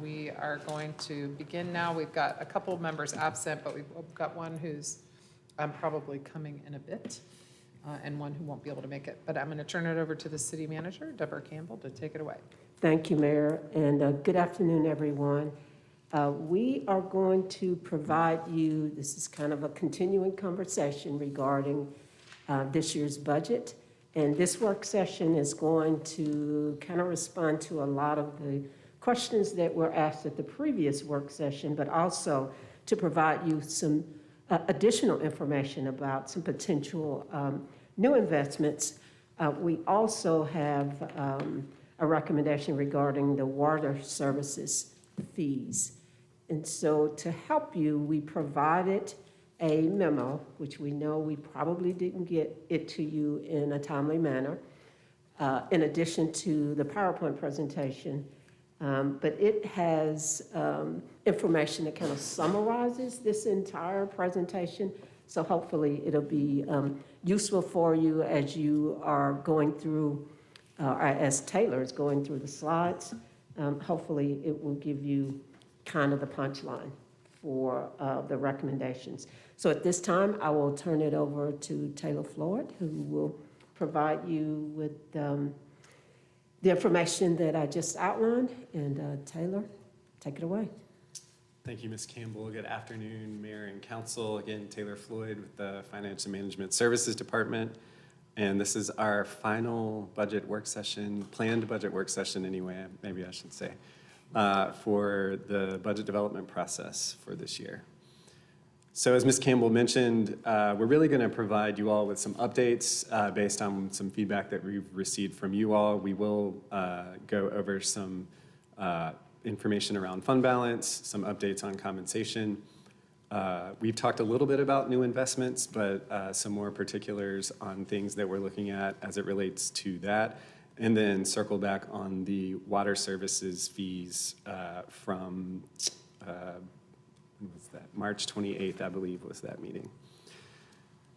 We are going to begin now. We've got a couple members absent, but we've got one who's probably coming in a bit, and one who won't be able to make it. But I'm going to turn it over to the city manager, Deborah Campbell, to take it away. Thank you, Mayor, and good afternoon, everyone. We are going to provide you, this is kind of a continuing conversation regarding this year's budget. And this work session is going to kind of respond to a lot of the questions that were asked at the previous work session, but also to provide you some additional information about some potential new investments. We also have a recommendation regarding the water services fees. And so to help you, we provided a memo, which we know we probably didn't get it to you in a timely manner, in addition to the PowerPoint presentation. But it has information that kind of summarizes this entire presentation. So hopefully it'll be useful for you as you are going through, or as Taylor is going through the slides. Hopefully it will give you kind of the punchline for the recommendations. So at this time, I will turn it over to Taylor Floyd, who will provide you with the information that I just outlined. And Taylor, take it away. Thank you, Ms. Campbell. Good afternoon, Mayor and Council. Again, Taylor Floyd with the Finance and Management Services Department. And this is our final budget work session, planned budget work session anyway, maybe I should say, for the budget development process for this year. So as Ms. Campbell mentioned, we're really going to provide you all with some updates based on some feedback that we've received from you all. We will go over some information around fund balance, some updates on compensation. We've talked a little bit about new investments, but some more particulars on things that we're looking at as it relates to that. And then circle back on the water services fees from what's that? March 28th, I believe, was that meeting.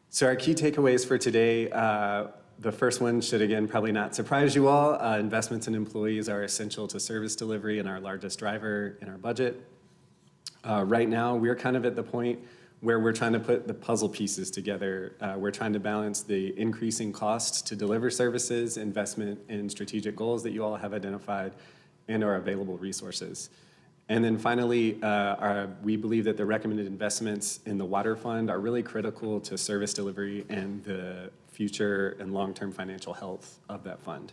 So our key takeaways for today, the first one should, again, probably not surprise you all. Investments in employees are essential to service delivery and our largest driver in our budget. Right now, we're kind of at the point where we're trying to put the puzzle pieces together. We're trying to balance the increasing costs to deliver services, investment in strategic goals that you all have identified, and our available resources. And then finally, we believe that the recommended investments in the water fund are really critical to service delivery and the future and long-term financial health of that fund.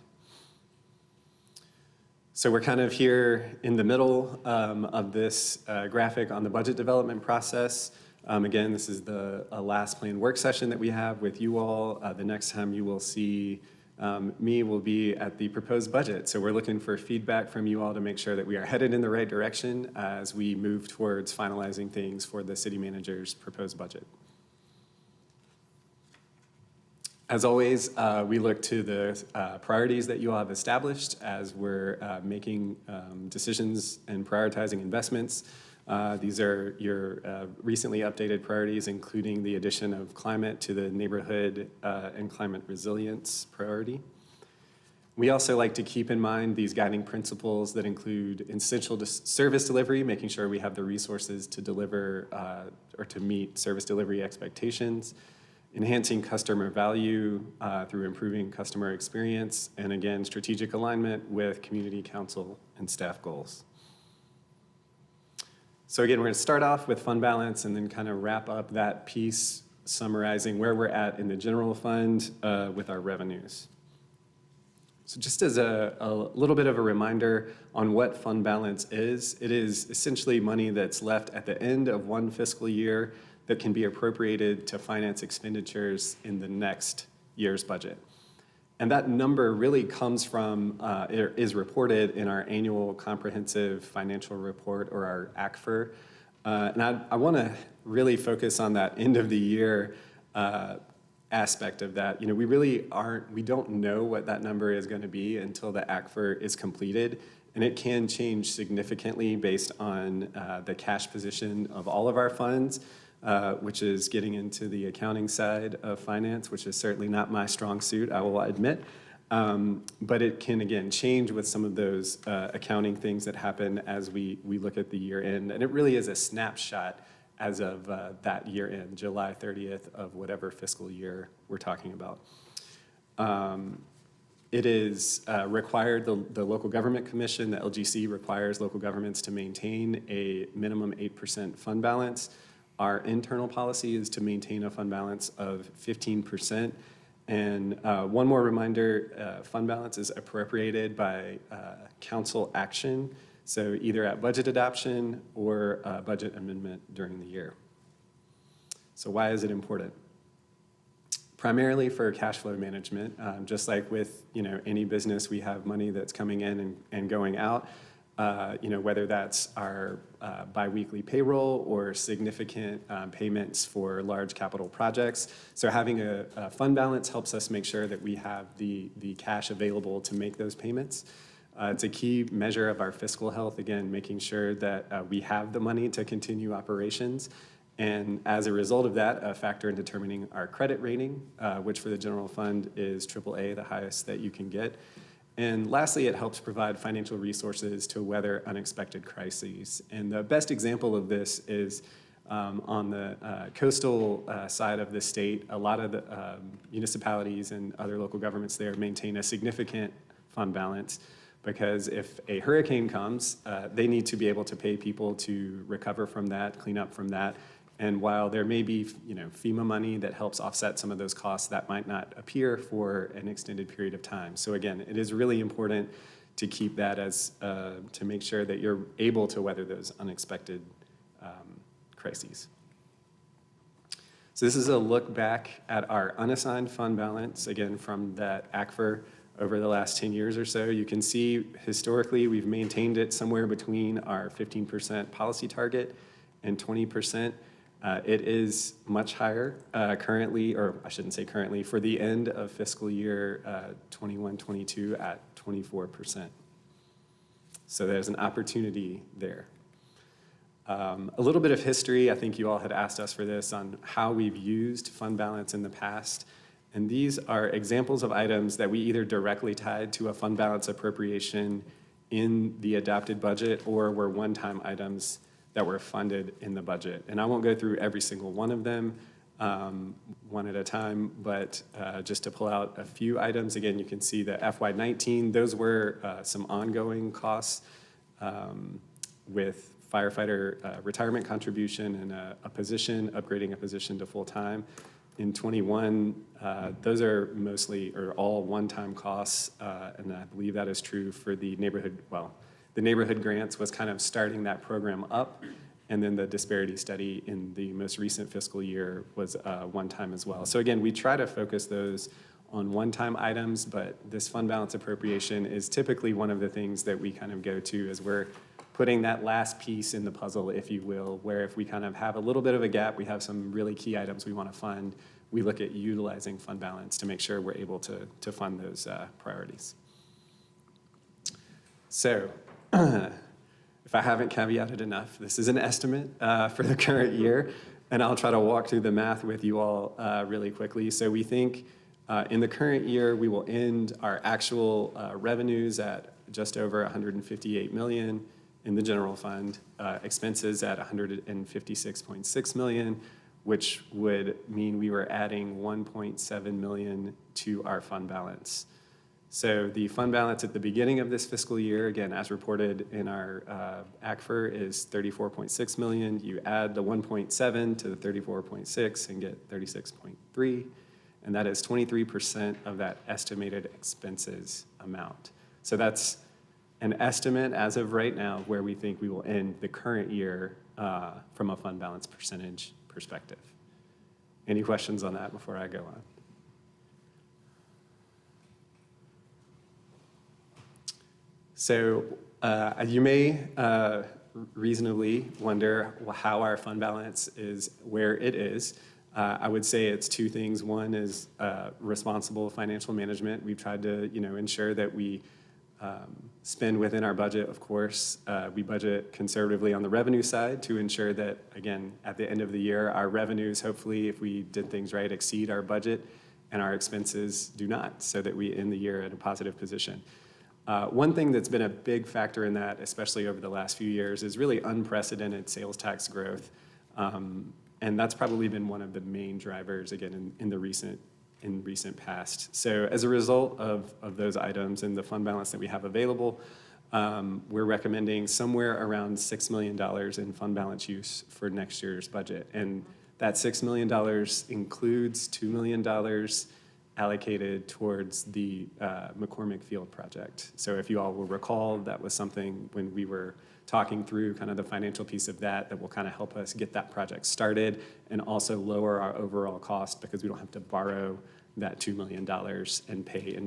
So we're kind of here in the middle of this graphic on the budget development process. Again, this is the last planned work session that we have with you all. The next time you will see me will be at the proposed budget. So we're looking for feedback from you all to make sure that we are headed in the right direction as we move towards finalizing things for the city manager's proposed budget. As always, we look to the priorities that you all have established as we're making decisions and prioritizing investments. These are your recently updated priorities, including the addition of climate to the neighborhood and climate resilience priority. We also like to keep in mind these guiding principles that include essential service delivery, making sure we have the resources to deliver or to meet service delivery expectations, enhancing customer value through improving customer experience, and again, strategic alignment with community council and staff goals. So again, we're going to start off with fund balance and then kind of wrap up that piece summarizing where we're at in the general fund with our revenues. So just as a little bit of a reminder on what fund balance is, it is essentially money that's left at the end of one fiscal year that can be appropriated to finance expenditures in the next year's budget. And that number really comes from, is reported in our annual comprehensive financial report, or our ACFR. And I want to really focus on that end of the year aspect of that. You know, we don't know what that number is going to be until the ACFR is completed. And it can change significantly based on the cash position of all of our funds, which is getting into the accounting side of finance, which is certainly not my strong suit, I will admit. But it can, again, change with some of those accounting things that happen as we look at the year end. And it really is a snapshot as of that year end, July 30th of whatever fiscal year we're talking about. It is required, the Local Government Commission, the LGC requires local governments to maintain a minimum 8% fund balance. Our internal policy is to maintain a fund balance of 15%. And one more reminder, fund balance is appropriated by council action, so either at budget adoption or budget amendment during the year. So why is it important? Primarily for cash flow management, just like with any business, we have money that's coming in and going out. Whether that's our biweekly payroll or significant payments for large capital projects. So having a fund balance helps us make sure that we have the cash available to make those payments. It's a key measure of our fiscal health, again, making sure that we have the money to continue operations. And as a result of that, a factor in determining our credit rating, which for the general fund is AAA, the highest that you can get. And lastly, it helps provide financial resources to weather unexpected crises. And the best example of this is on the coastal side of the state. A lot of the municipalities and other local governments there maintain a significant fund balance because if a hurricane comes, they need to be able to pay people to recover from that, clean up from that. And while there may be FEMA money that helps offset some of those costs, that might not appear for an extended period of time. So again, it is really important to keep that as, to make sure that you're able to weather those unexpected crises. So this is a look back at our unassigned fund balance, again, from that ACFR over the last 10 years or so. You can see historically we've maintained it somewhere between our 15% policy target and 20%. It is much higher currently, or I shouldn't say currently, for the end of fiscal year 21-22 at 24%. So there's an opportunity there. A little bit of history, I think you all had asked us for this, on how we've used fund balance in the past. And these are examples of items that we either directly tied to a fund balance appropriation in the adopted budget or were one-time items that were funded in the budget. And I won't go through every single one of them one at a time, but just to pull out a few items. Again, you can see the FY19, those were some ongoing costs with firefighter retirement contribution and upgrading a position to full-time. In 21, those are mostly or all one-time costs, and I believe that is true for the neighborhood, the neighborhood grants was kind of starting that program up, and then the disparity study in the most recent fiscal year was one time as well. So again, we try to focus those on one-time items, but this fund balance appropriation is typically one of the things that we kind of go to as we're putting that last piece in the puzzle, if you will, where if we kind of have a little bit of a gap, we have some really key items we want to fund, we look at utilizing fund balance to make sure we're able to fund those priorities. So, if I haven't caveated enough, this is an estimate for the current year, and I'll try to walk through the math with you all really quickly. So we think in the current year, we will end our actual revenues at just over $158 million in the general fund, expenses at $156.6 million, which would mean we were adding $1.7 million to our fund balance. So the fund balance at the beginning of this fiscal year, again, as reported in our ACFR, is $34.6 million. You add the 1.7 to the 34.6 and get 36.3, and that is 23% of that estimated expenses amount. So that's an estimate as of right now where we think we will end the current year from a fund balance percentage perspective. Any questions on that before I go on? So you may reasonably wonder how our fund balance is where it is. I would say it's two things. One is responsible financial management. We've tried to ensure that we spend within our budget, of course. We budget conservatively on the revenue side to ensure that, again, at the end of the year, our revenues, hopefully, if we did things right, exceed our budget. and our expenses do not, so that we end the year in a positive position. One thing that's been a big factor in that, especially over the last few years, is really unprecedented sales tax growth. And that's probably been one of the main drivers, again, in recent past. So as a result of those items and the fund balance that we have available, we're recommending somewhere around $6 million in fund balance use for next year's budget. And that $6 million includes $2 million allocated towards the McCormick Field project. So if you all will recall, that was something when we were talking through kind of the financial piece of that will kind of help us get that project started and also lower our overall cost because we don't have to borrow that $2 million and pay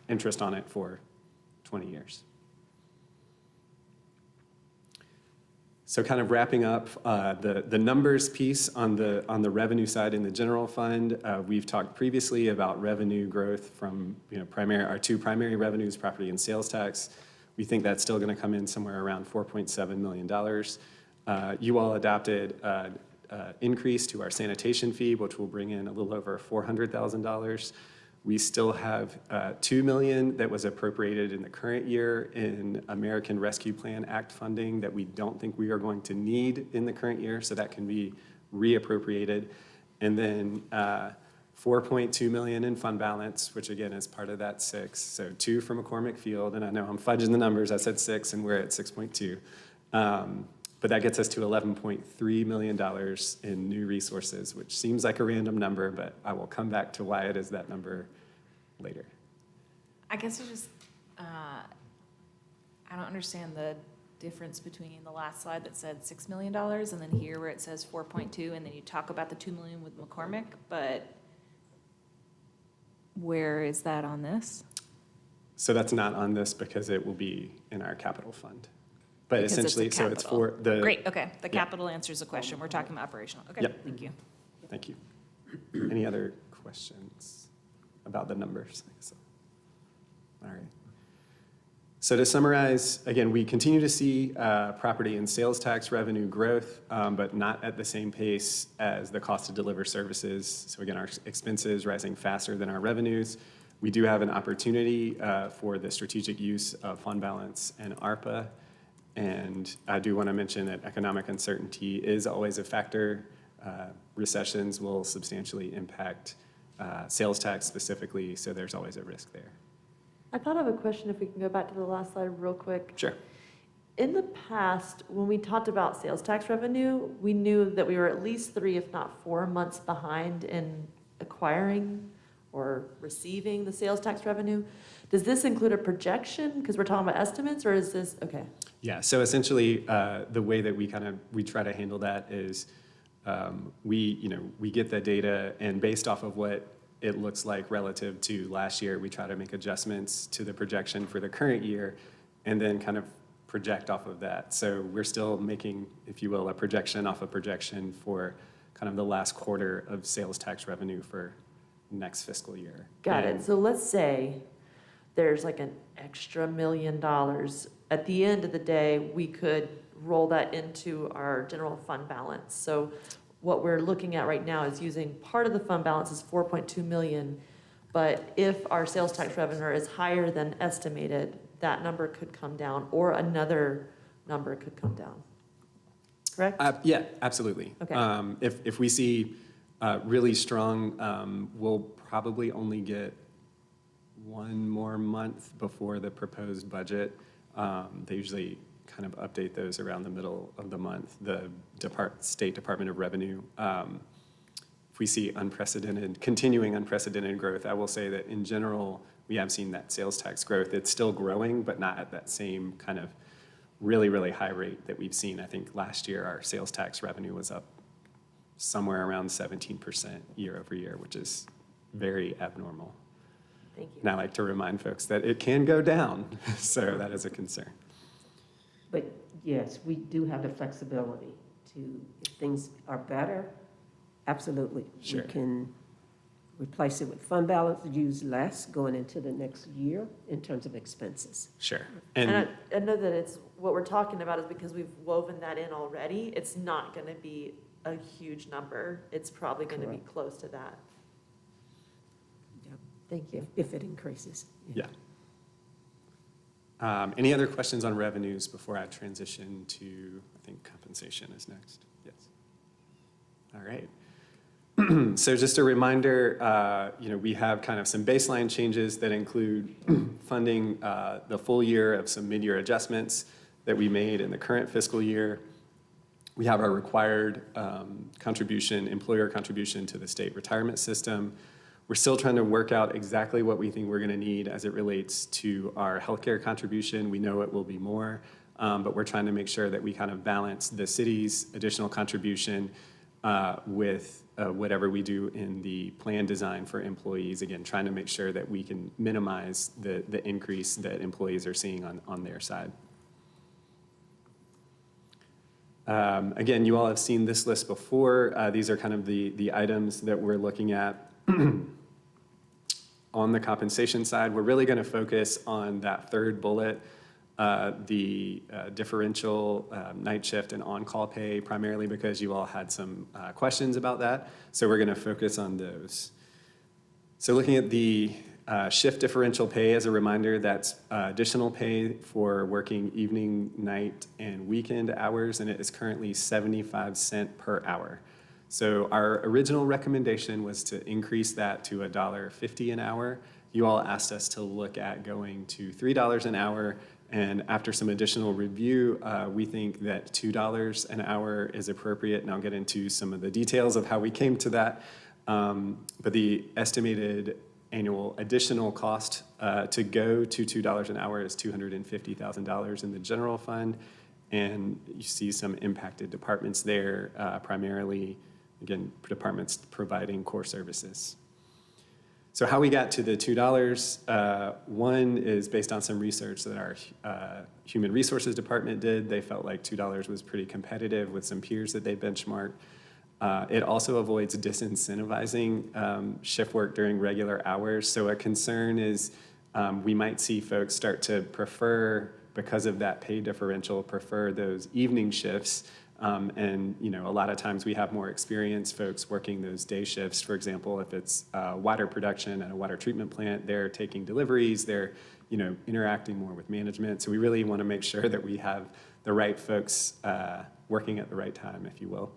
interest on it for 20 years. So kind of wrapping up the numbers piece on the revenue side in the general fund, we've talked previously about revenue growth from our two primary revenues, property and sales tax. We think that's still going to come in somewhere around $4.7 million. You all adopted increase to our sanitation fee, which will bring in a little over $400,000. We still have $2 million that was appropriated in the current year in American Rescue Plan Act funding that we don't think we are going to need in the current year, so that can be reappropriated. And then $4.2 million in fund balance, which again is part of that 6. So 2 from McCormick Field, and I know I'm fudging the numbers. I said 6, and we're at 6.2. But that gets us to $11.3 million in new resources, which seems like a random number, but I will come back to why it is that number later. I guess I just, I don't understand the difference between the last slide that said $6 million and then here where it says 4.2, and then you talk about the 2 million with McCormick, but where is that on this? So that's not on this because it will be in our capital fund. But Because it's essentially, a so it's capital. for the. Great, okay, the capital answers the question, we're talking about operational, okay, Yep. thank you. Thank you. Any other questions about the numbers? All right. So to summarize, again, we continue to see property and sales tax revenue growth, but not at the same pace as the cost to deliver services. So again, our expenses rising faster than our revenues. We do have an opportunity for the strategic use of fund balance and ARPA. And I do want to mention that economic uncertainty is always a factor. Recessions will substantially impact sales tax specifically, so there's always a risk there. I thought of a question if we can go back to the last slide real quick. Sure. In the past, when we talked about sales tax revenue, we knew that we were at least 3, if not 4 months behind in acquiring or receiving the sales tax revenue. Does this include a projection? Because we're talking about estimates, or is this, okay. Yeah, so essentially, the way that we try to handle that is we get the data, and based off of what it looks like relative to last year, we try to make adjustments to the projection for the current year, and then kind of project off of that. So we're still making, if you will, a projection off a projection for kind of the last quarter of sales tax revenue for next fiscal year. Got And- it. So let's say there's like an extra $1 million. At the end of the day, we could roll that into our general fund balance. So what we're looking at right now is using part of the fund balance is 4.2 million. But if our sales tax revenue is higher than estimated, that number could come down, or another number could come down. Correct? Yeah, absolutely. Okay. If we see really strong, we'll probably only get 1 more month before the proposed budget. They usually kind of update those around the middle of the month, the State Department of Revenue. If we see continuing unprecedented growth, I will say that in general, we have seen that sales tax growth. It's still growing, but not at that same kind of really, really high rate that we've seen. I think last year our sales tax revenue was up somewhere around 17% year over year, which is very abnormal. Thank you. And I like to remind folks that it can go down, so that is a concern. But yes, we do have the flexibility to, if things are better, absolutely. Sure. We can replace it with fund balance, use less going into the next year in terms of expenses. Sure. And I know that it's, what we're talking about is because we've woven that in already, it's not going to be a huge number. It's probably going to be Correct. close to that. Thank you. if it increases. Yeah. Any other questions on revenues before I transition to, I think compensation is next? Yes. All right. So just a reminder, we have kind of some baseline changes that include funding the full year of some mid-year adjustments that we made in the current fiscal year. We have our required employer contribution to the state retirement system. We're still trying to work out exactly what we think we're going to need as it relates to our healthcare contribution. We know it will be more, but we're trying to make sure that we kind of balance the city's additional contribution with whatever we do in the plan design for employees. Again, trying to make sure that we can minimize the increase that employees are seeing on their side. Again, you all have seen this list before. These are kind of the items that we're looking at. On the compensation side, we're really going to focus on that third bullet, the differential night shift and on-call pay, primarily because you all had some questions about that. So we're going to focus on those. So looking at the shift differential pay, as a reminder, that's additional pay for working evening, night, and weekend hours, and it is currently 75 cents per hour. So our original recommendation was to increase that to $1.50 an hour. You all asked us to look at going to $3 an hour, and after some additional review, we think that $2 an hour is appropriate, and I'll get into some of the details of how we came to that. But the estimated annual additional cost to go to $2 an hour is $250,000 in the general fund, and you see some impacted departments there, primarily, again, departments providing core services. So how we got to the $2, one is based on some research that our Human Resources Department did. They felt like $2 was pretty competitive with some peers that they benchmarked. It also avoids disincentivizing shift work during regular hours. So a concern is we might see folks start to prefer, because of that pay differential, prefer those evening shifts. And a lot of times we have more experienced folks working those day shifts. For example, if it's water production at a water treatment plant, they're taking deliveries, they're interacting more with management. So we really want to make sure that we have the right folks working at the right time, if you will.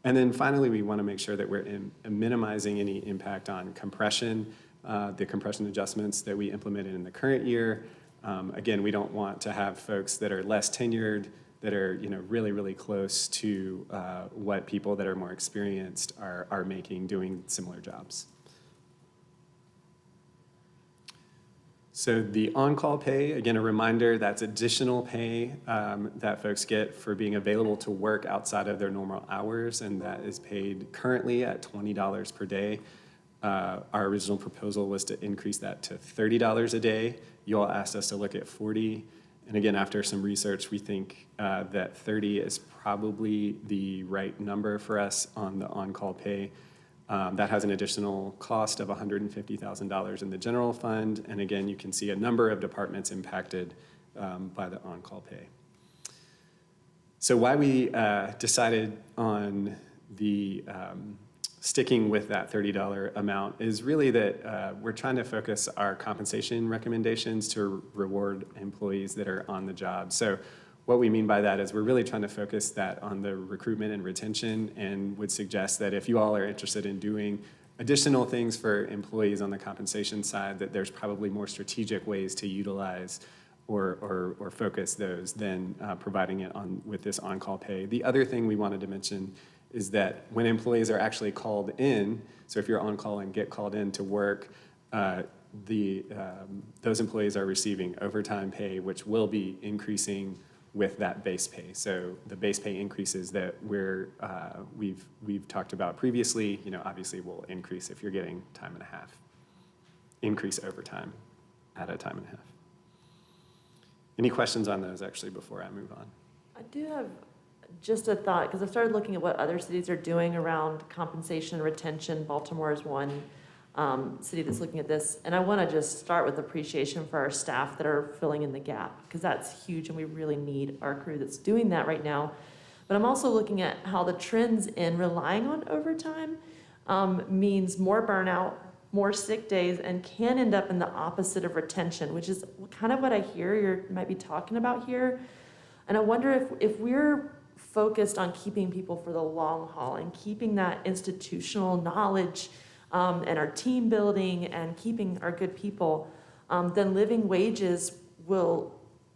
And then finally, we want to make sure that we're minimizing any impact on compression, the compression adjustments that we implemented in the current year. Again, we don't want to have folks that are less tenured, that are really, really close to what people that are more experienced are making doing similar jobs. So the on-call pay, again, a reminder, that's additional pay that folks get for being available to work outside of their normal hours, and that is paid currently at $20 per day. Our original proposal was to increase that to $30 a day. You all asked us to look at $40. And again, after some research, we think that $30 is probably the right number for us on the on-call pay. That has an additional cost of $150,000 in the general fund. And again, you can see a number of departments impacted by the on-call pay. So why we decided on the sticking with that $30 amount is really that we're trying to focus our compensation recommendations to reward employees that are on the job. So what we mean by that is we're really trying to focus that on the recruitment and retention, and would suggest that if you all are interested in doing additional things for employees on the compensation side, that there's probably more strategic ways to utilize or focus those than providing it with this on-call pay. The other thing we wanted to mention is that when employees are actually called in, so if you're on call and get called in to work, those employees are receiving overtime pay, which will be increasing with that base pay. So the base pay increases that we've talked about previously, obviously will increase if you're getting time and a half, increase overtime at a time and a half. Any questions on those actually before I move on? I do have just a thought, because I've started looking at what other cities are doing around compensation and retention. Baltimore is one city that's looking at this. And I want to just start with appreciation for our staff that are filling in the gap, because that's huge and we really need our crew that's doing that right now. But I'm also looking at how the trends in relying on overtime means more burnout, more sick days and can end up in the opposite of retention, which is kind of what I hear you might be talking about here. And I wonder if we're focused on keeping people for the long haul and keeping that institutional knowledge and our team building and keeping our good people, then living wages will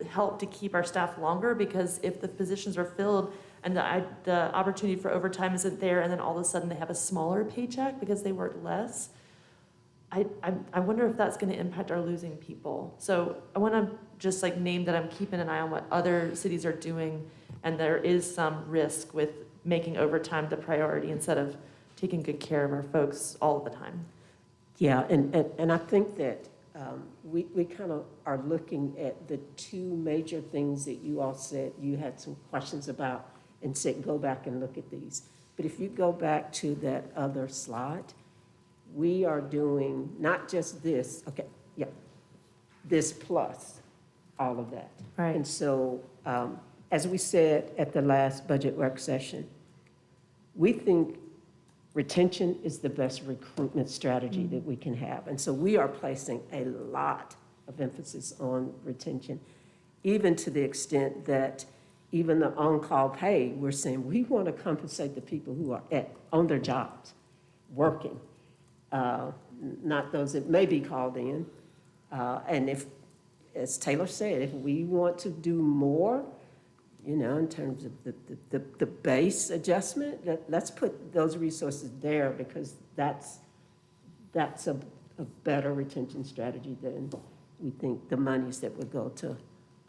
help to keep our staff longer, because if the positions are filled and the opportunity for overtime isn't there, and then all of a sudden they have a smaller paycheck because they work less, I wonder if that's going to impact our losing people. So I want to just like name that I'm keeping an eye on what other cities are doing, and there is some risk with making overtime the priority instead of taking good care of our folks all the time. Yeah, and I think that we kind of are looking at the two major things that you all said you had some questions about and said, go back and look at these. But if you go back to that other slide, we are doing not just this, okay, yeah, this plus all of that. Right. And so, as we said at the last budget work session, we think retention is the best recruitment strategy that we can have. And so we are placing a lot of emphasis on retention, even to the extent that even the on-call pay, we're saying we want to compensate the people who are on their jobs, working, not those that may be called in. And if, as Taylor said, if we want to do more, you know, in terms of the base adjustment, let's put those resources there, because that's a better retention strategy than we think the monies that would go to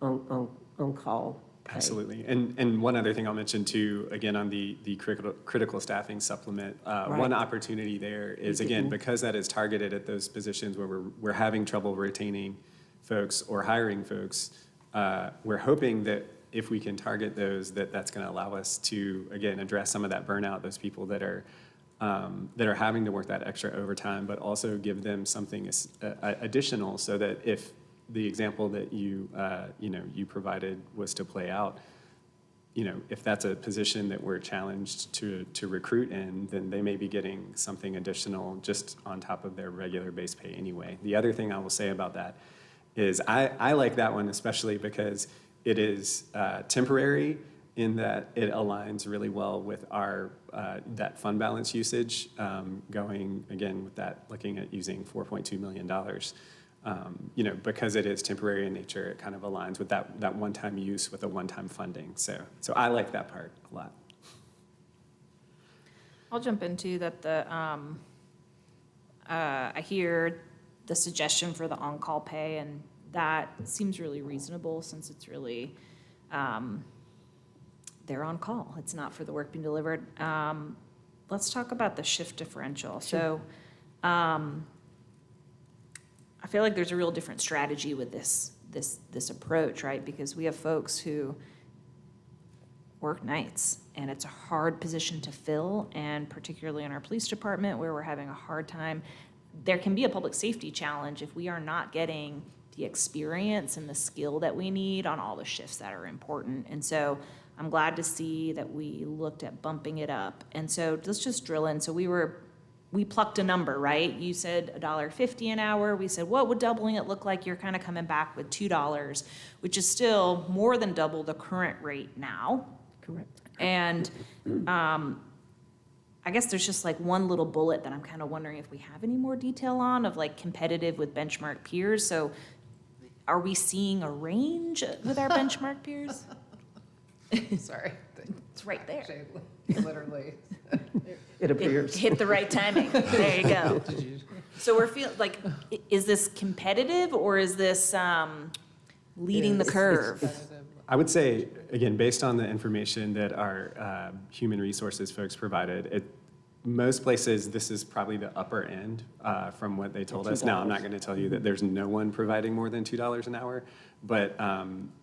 on-call pay. Absolutely. And one other thing I'll mention too, again, on the critical staffing supplement, one opportunity there is, again, because that is targeted at those positions where we're having trouble retaining folks or hiring folks, we're hoping that if we can target those, that's going to allow us to, again, address some of that burnout, those people that are having to work that extra overtime, but also give them something additional, so that if the example that you provided was to play out, if that's a position that we're challenged to recruit in, then they may be getting something additional just on top of their regular base pay anyway. The other thing I will say about that is I like that one especially because it is temporary, in that it aligns really well with our that fund balance usage, going again with that, looking at using $4.2 million. Because it is temporary in nature, it kind of aligns with that one-time use with a one-time funding. So I like that part a lot. I'll jump into that. I hear the suggestion for the on-call pay, and that seems really reasonable, since it's really, they're on call. It's not for the work being delivered. Let's talk about the shift differential. Sure. So, I feel like there's a real different strategy with this approach, right? Because we have folks who work nights, and it's a hard position to fill, and particularly in our police department, where we're having a hard time. There can be a public safety challenge if we are not getting the experience and the skill that we need on all the shifts that are important. And so I'm glad to see that we looked at bumping it up. And so let's just drill in. So we plucked a number, right? You said $1.50 an hour. We said, what would doubling it look like? You're kind of coming back with $2, which is still more than double the current rate now. Correct. And I guess there's just like one little bullet that I'm kind of wondering if we have any more detail on, of like competitive with benchmark peers. So are we seeing a range with our benchmark peers? Sorry. It's right there. Literally. It appears. Hit the right timing. There you go. Did you? So we're feeling like, is this competitive, or is this leading the curve? I would say, again, based on the information that our human resources folks provided, most places, this is probably the upper end from what they told us. Now, I'm not going to tell you that there's no one providing more than $2 an hour, but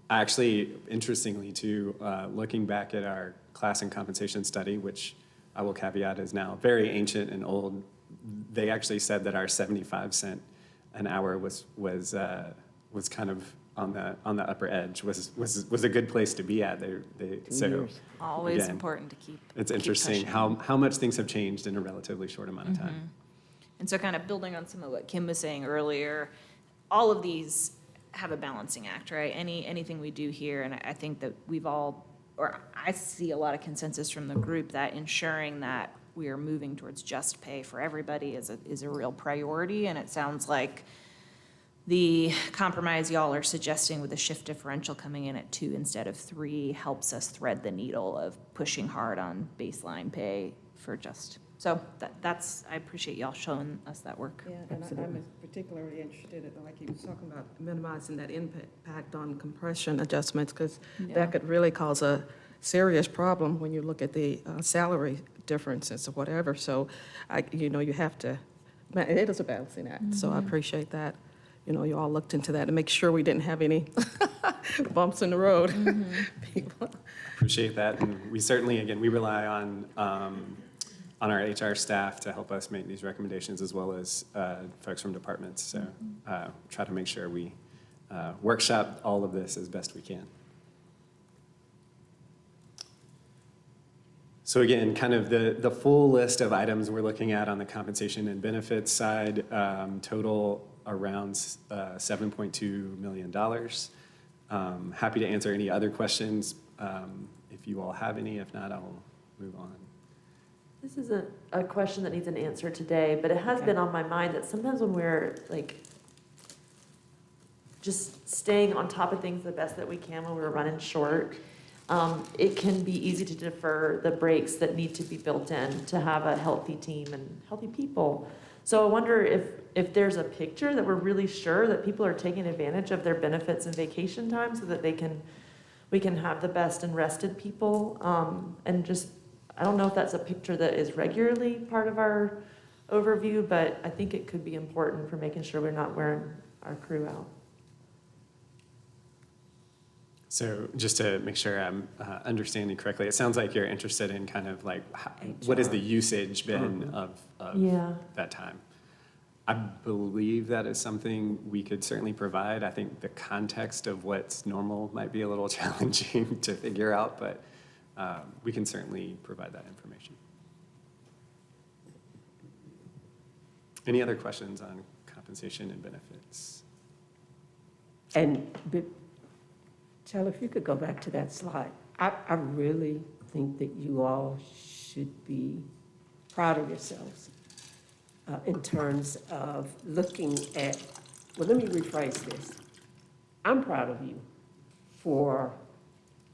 actually, interestingly too, looking back at our class and compensation study, which I will caveat is now very ancient and old, they actually said that our 75 cent an hour was kind of on the upper edge, was a good place to be at. Always important to keep. It's interesting pushing. how much things have changed in a relatively short amount of time. And so kind of building on some of what Kim was saying earlier, all of these have a balancing act, right? Anything we do here, and I think that we've all, or I see a lot of consensus from the group that ensuring that we are moving towards just pay for everybody is a real priority, and it sounds like the compromise y'all are suggesting with the shift differential coming in at 2 instead of 3 helps us thread the needle of pushing hard on baseline pay for just, so that's, I appreciate y'all showing us that work. Yeah, and I'm particularly interested in, like you was talking about, minimizing that impact on compression adjustments, because Yeah. that could really cause a serious problem when you look at the salary differences or whatever. So, you have to, it is a balancing act, so I appreciate that. You all looked into that to make sure we didn't have any bumps in the road. People. Appreciate that, and we certainly, again, we rely on our HR staff to help us make these recommendations, as well as folks from departments. So try to make sure we workshop all of this as best we can. So again, kind of the full list of items we're looking at on the compensation and benefits side, total around $7.2 million. Happy to answer any other questions if you all have any. If not, I'll move on. This isn't a question that needs an answer today, but it has been on my mind that sometimes when we're like just staying on top of things the best that we can when we're running short, it can be easy to defer the breaks that need to be built in to have a healthy team and healthy people. So I wonder if there's a picture that we're really sure that people are taking advantage of their benefits and vacation time so that we can have the best and rested people. And just, I don't know if that's a picture that is regularly part of our overview, but I think it could be important for making sure we're not wearing our crew out. So just to make sure I'm understanding correctly, it sounds like you're interested in kind of like, what has the usage been of Yeah. that time? I believe that is something we could certainly provide. I think the context of what's normal might be a little challenging to figure out, but we can certainly provide that information. Any other questions on compensation and benefits? And Taylor, if you could go back to that slide. I really think that you all should be proud of yourselves in terms of looking at, well, let me rephrase this. I'm proud of you for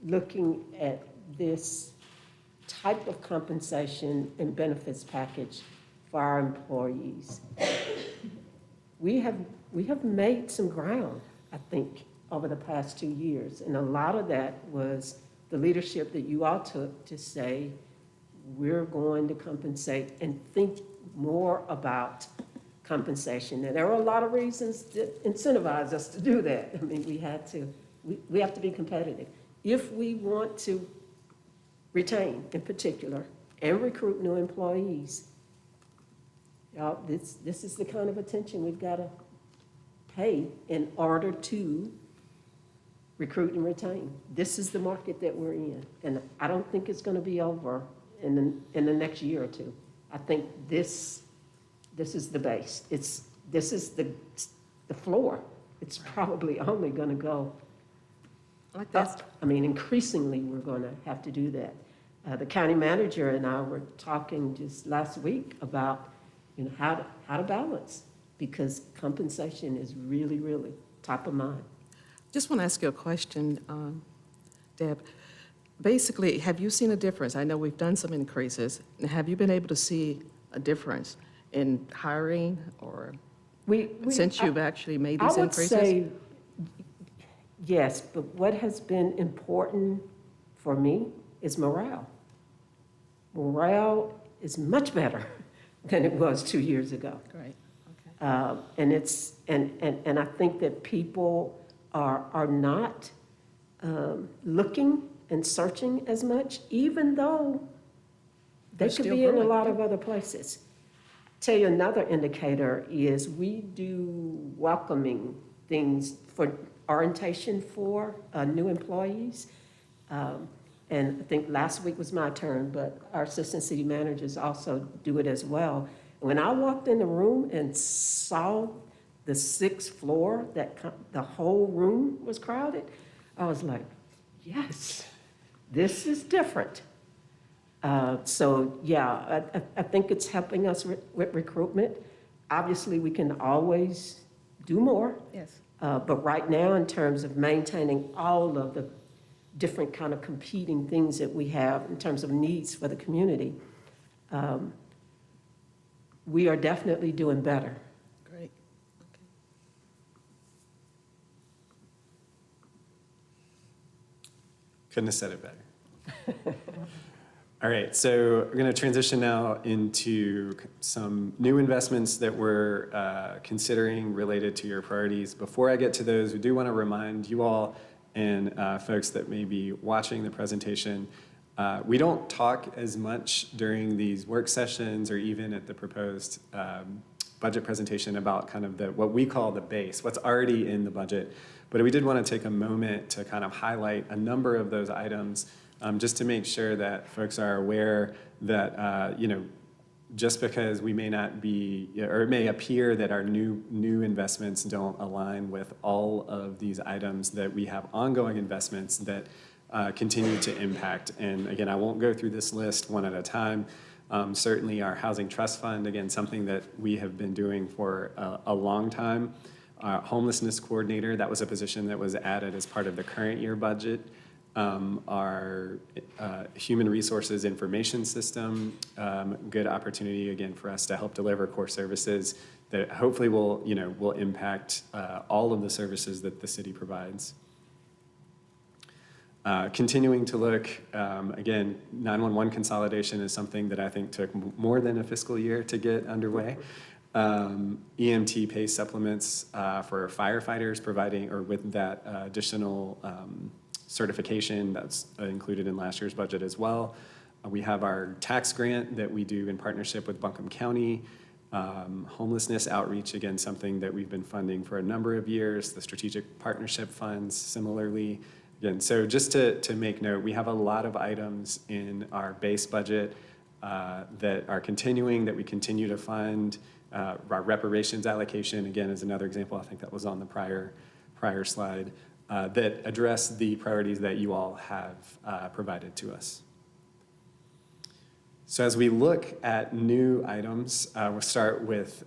looking at this type of compensation and benefits package for our employees. We have made some ground, I think, over the past 2 years. And a lot of that was the leadership that you all took to say, we're going to compensate and think more about compensation. And there were a lot of reasons that incentivized us to do that. I mean, we have to be competitive. If we want to retain, in particular, and recruit new employees, y'all, this is the kind of attention we've got to pay in order to recruit and retain. This is the market that we're in, and I don't think it's going to be over in the next year or two. I think this is the base. This is the floor. It's probably only going to go Like that. up. I mean, increasingly, we're going to have to do that. The county manager and I were talking just last week about, how to balance, because compensation is really, really top of mind. Just want to ask you a question, Deb. Basically, have you seen a difference? I know we've done some increases. Have you been able to see a difference in hiring or since you've actually made these increases? I would say yes, but what has been important for me is morale. Morale is much better than it was 2 years ago. Great, okay. And I think that people are not looking and searching as much, even though they They're could still be in a growing. lot of other places. Tell you another indicator is we do welcoming things for orientation for new employees. And I think last week was my turn, but our assistant city managers also do it as well. When I walked in the room and saw the 6th floor, the whole room was crowded, I was like, yes, this is different. So, yeah, I think it's helping us with recruitment. Obviously, we can always do more. Yes. But right now, in terms of maintaining all of the different kind of competing things that we have in terms of needs for the community, we are definitely doing better. Great. Couldn't have said it better. All right, so we're going to transition now into some new investments that we're considering related to your priorities. Before I get to those, we do want to remind you all and folks that may be watching the presentation, we don't talk as much during these work sessions or even at the proposed budget presentation about kind of what we call the base, what's already in the budget. But we did want to take a moment to kind of highlight a number of those items just to make sure that folks are aware that, just because we may not be, or it may appear that our new investments don't align with all of these items, that we have ongoing investments that continue to impact. And again, I won't go through this list one at a time. Certainly our Housing Trust Fund, again, something that we have been doing for a long time. Homelessness Coordinator, that was a position that was added as part of the current year budget. Our Human Resources Information System, good opportunity again for us to help deliver core services that hopefully will impact all of the services that the city provides. Continuing to look, again, 911 consolidation is something that I think took more than a fiscal year to get underway. EMT pay supplements for firefighters, providing or with that additional certification that's included in last year's budget as well. We have our tax grant that we do in partnership with Buncombe County. Homelessness outreach, again, something that we've been funding for a number of years. The strategic partnership funds, similarly. Again, so just to make note, we have a lot of items in our base budget that are continuing, that we continue to fund. Our reparations allocation, again, is another example. I think that was on the prior slide. That address the priorities that you all have provided to us. So as we look at new items, we'll start with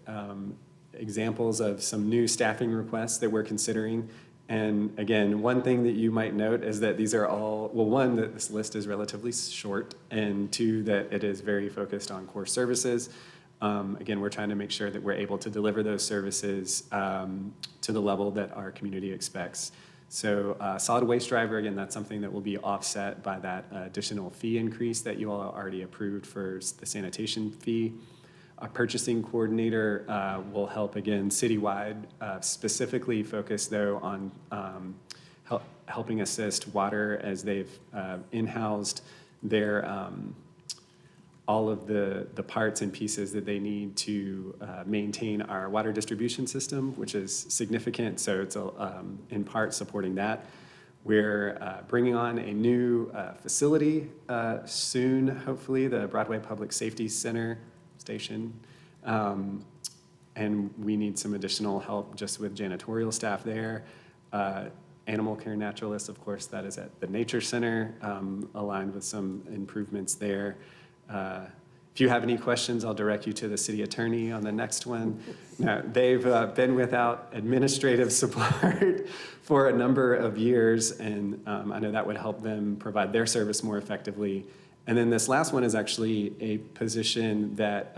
examples of some new staffing requests that we're considering. And again, one thing that you might note is that these are all, well, one, that this list is relatively short, and two, that it is very focused on core services. Again, we're trying to make sure that we're able to deliver those services to the level that our community expects. So solid waste driver, again, that's something that will be offset by that additional fee increase that you all already approved for the sanitation fee. A purchasing coordinator will help, again, citywide, specifically focused, though, on helping assist water as they've in-housed their all of the parts and pieces that they need to maintain our water distribution system, which is significant. So it's in part supporting that. We're bringing on a new facility soon, hopefully, the Broadway Public Safety Center station. And we need some additional help just with janitorial staff there. Animal care naturalists, of course, that is at the Nature Center, aligned with some improvements there. If you have any questions, I'll direct you to the city attorney on the next one. Now, they've been without administrative support for a number of years, and I know that would help them provide their service more effectively. And then this last one is actually a position that,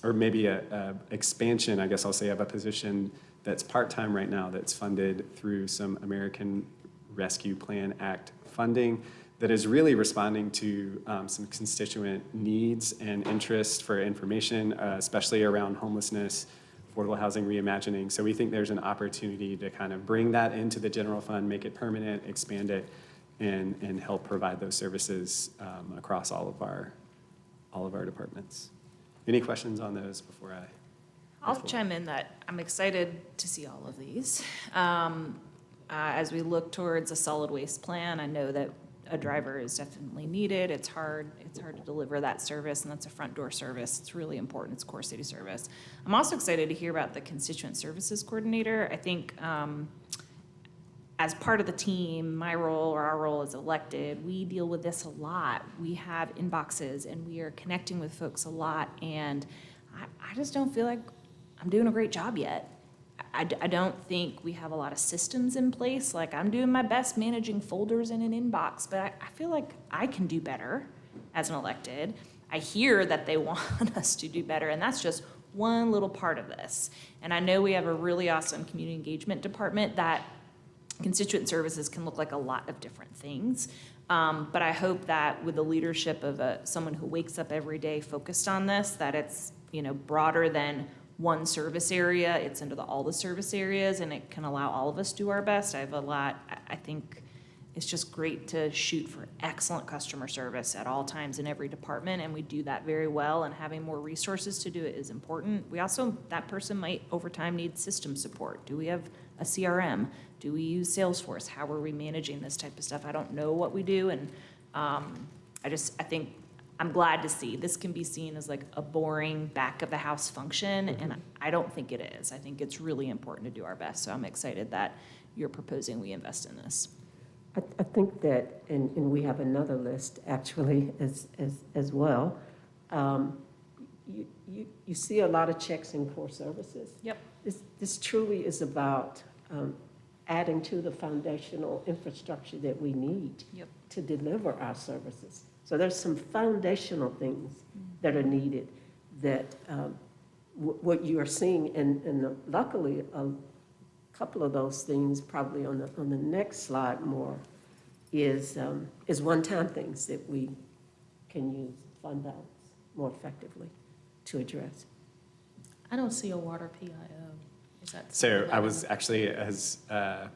or maybe a expansion, I guess I'll say, of a position that's part-time right now that's funded through some American Rescue Plan Act funding that is really responding to some constituent needs and interest for information, especially around homelessness, affordable housing reimagining. So we think there's an opportunity to kind of bring that into the general fund, make it permanent, expand it, and help provide those services across all of our departments. Any questions on those before I? I'll chime in that I'm excited to see all of these. As we look towards a solid waste plan, I know that a driver is definitely needed. It's hard to deliver that service, and that's a front door service. It's really important. It's core city service. I'm also excited to hear about the constituent services coordinator. I think as part of the team, my role or our role as elected, we deal with this a lot. We have inboxes and we are connecting with folks a lot, and I just don't feel like I'm doing a great job yet. I don't think we have a lot of systems in place. Like, I'm doing my best managing folders in an inbox, but I feel like I can do better as an elected. I hear that they want us to do better, and that's just one little part of this. And I know we have a really awesome community engagement department that constituent services can look like a lot of different things. But I hope that with the leadership of someone who wakes up every day focused on this, that it's, broader than one service area. It's into all the service areas, and it can allow all of us to do our best. I think it's just great to shoot for excellent customer service at all times in every department, and we do that very well, and having more resources to do it is important. We also, that person might over time need system support. Do we have a CRM? Do we use Salesforce? How are we managing this type of stuff? I don't know what we do, and I think I'm glad to see this can be seen as like a boring back of the house function, and I don't think it is. I think it's really important to do our best, so I'm excited that you're proposing we invest in this. I think that, and we have another list actually as well. You see a lot of checks in core services. Yep. This truly is about adding to the foundational infrastructure that we need Yep. to deliver our services. So there's some foundational things that are needed that what you are seeing, and luckily a couple of those things probably on the next slide more is one-time things that we can use fund balance more effectively to address. I don't see a water PIO. Is that? So I was actually, as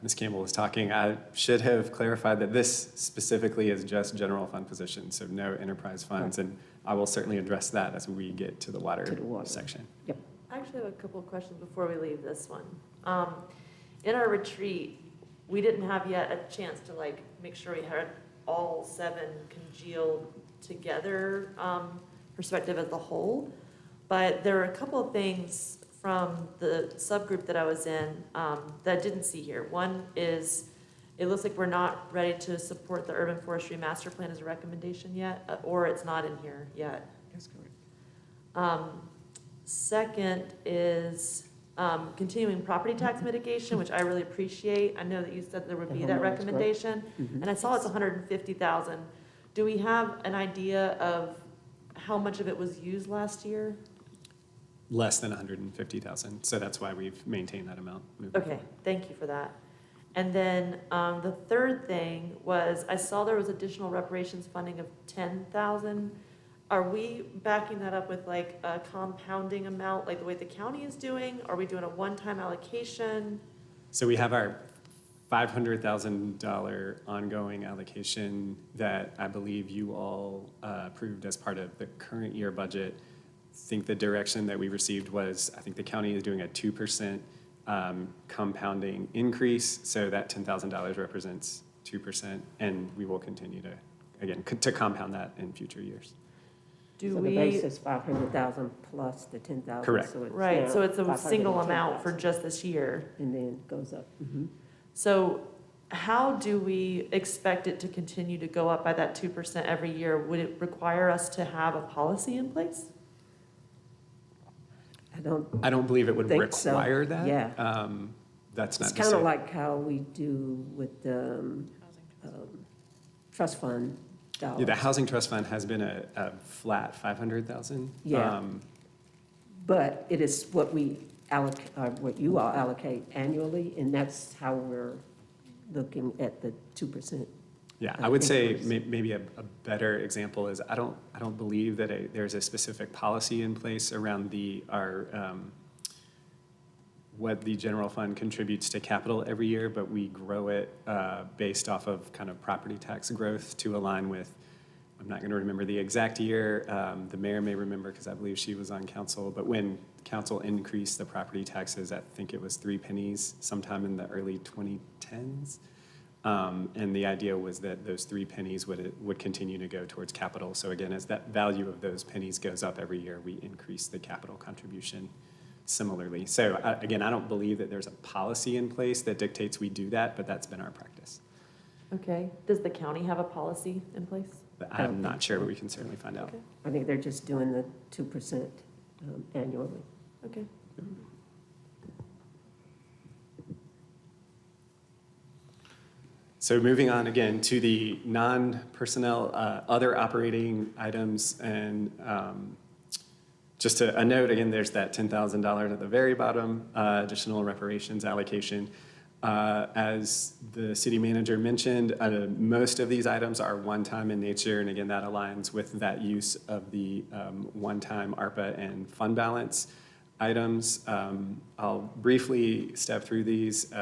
Ms. Campbell was talking, I should have clarified that this specifically is just general fund positions, so no enterprise funds, and I will certainly address that as we get to the water section. Yep. I actually have a couple of questions before we leave this one. In our retreat, we didn't have yet a chance to make sure we had all 7 congealed together, perspective as a whole. But there are a couple of things from the subgroup that I was in that I didn't see here. One is, it looks like we're not ready to support the urban forestry master plan as a recommendation yet, or it's not in here yet. That's correct. Second is continuing property tax mitigation, which I really appreciate. I know that you said there would be that recommendation, and I saw it's 150,000. Do we have an idea of how much of it was used last year? Less than 150,000, so that's why we've maintained that amount. Okay, thank you for that. And then the third thing was, I saw there was additional reparations funding of 10,000. Are we backing that up with like a compounding amount, like the way the county is doing? Are we doing a one-time allocation? So we have our $500,000 ongoing allocation that I believe you all approved as part of the current year budget. I think the direction that we received was, I think the county is doing a 2% compounding increase, so that $10,000 represents 2%, and we will continue to, again, to compound that in future years. Do So we? the base is 500,000 plus the 10,000. Correct. Right, so it's a single 510,000. amount for just this year. And then it goes up. So how do we expect it to continue to go up by that 2% every year? Would it require us to have a policy in place? I don't believe it would think so. require that. Yeah. That's not It's to kind say. of like how we do with the trust fund dollars. Yeah, the housing trust fund has been a flat 500,000. Yeah. But it is what we allocate, or what you all allocate annually, and that's how we're looking at the 2%. Yeah, I would say increase. maybe a better example is I don't believe that there's a specific policy in place around what the general fund contributes to capital every year, but we grow it based off of kind of property tax growth to align with, I'm not going to remember the exact year, the mayor may remember because I believe she was on council, but when council increased the property taxes, I think it was 3 pennies sometime in the early 2010s. And the idea was that those 3 pennies would continue to go towards capital. So again, as that value of those pennies goes up every year, we increase the capital contribution similarly. So again, I don't believe that there's a policy in place that dictates we do that, but that's been our practice. Okay, does the county have a policy in place? But I'm not sure, but we can certainly find out. Okay. I think they're just doing the 2% annually. Okay. So moving on again to the non-personnel, other operating items, and just a note, again, there's that $10,000 at the very bottom, additional reparations allocation. As the city manager mentioned, most of these items are one-time in nature, and again, that aligns with that use of the one-time ARPA and fund balance items. I'll briefly step through these.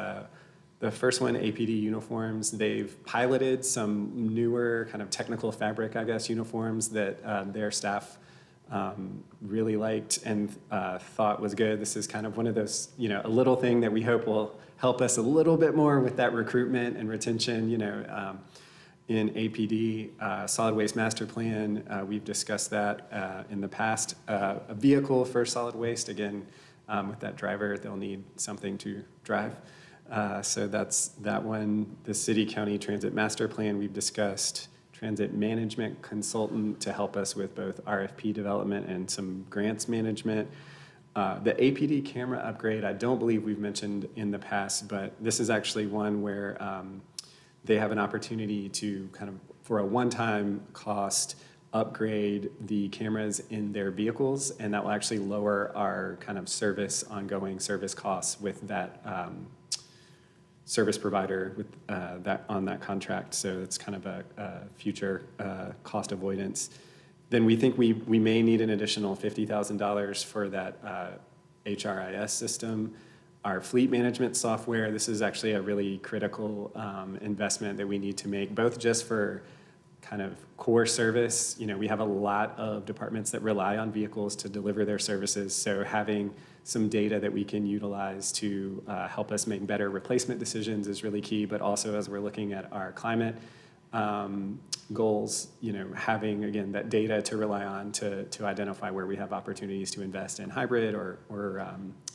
The first one, APD uniforms, they've piloted some newer kind of technical fabric, I guess, uniforms that their staff really liked and thought was good. This is kind of one of those, a little thing that we hope will help us a little bit more with that recruitment and retention, in APD. Solid Waste Master Plan, we've discussed that in the past. A vehicle for solid waste, again, with that driver, they'll need something to drive. So that's that one. The City County Transit Master Plan, we've discussed. Transit management consultant to help us with both RFP development and some grants management. The APD camera upgrade, I don't believe we've mentioned in the past, but this is actually one where they have an opportunity to kind of, for a one-time cost, upgrade the cameras in their vehicles, and that will actually lower our kind of ongoing service costs with that service provider with that on that contract. So it's kind of a future cost avoidance. Then we think we may need an additional $50,000 for that HRIS system. Our fleet management software, this is actually a really critical investment that we need to make, both just for kind of core service. We have a lot of departments that rely on vehicles to deliver their services. So having some data that we can utilize to help us make better replacement decisions is really key. But also as we're looking at our climate goals, having, again, that data to rely on to identify where we have opportunities to invest in hybrid or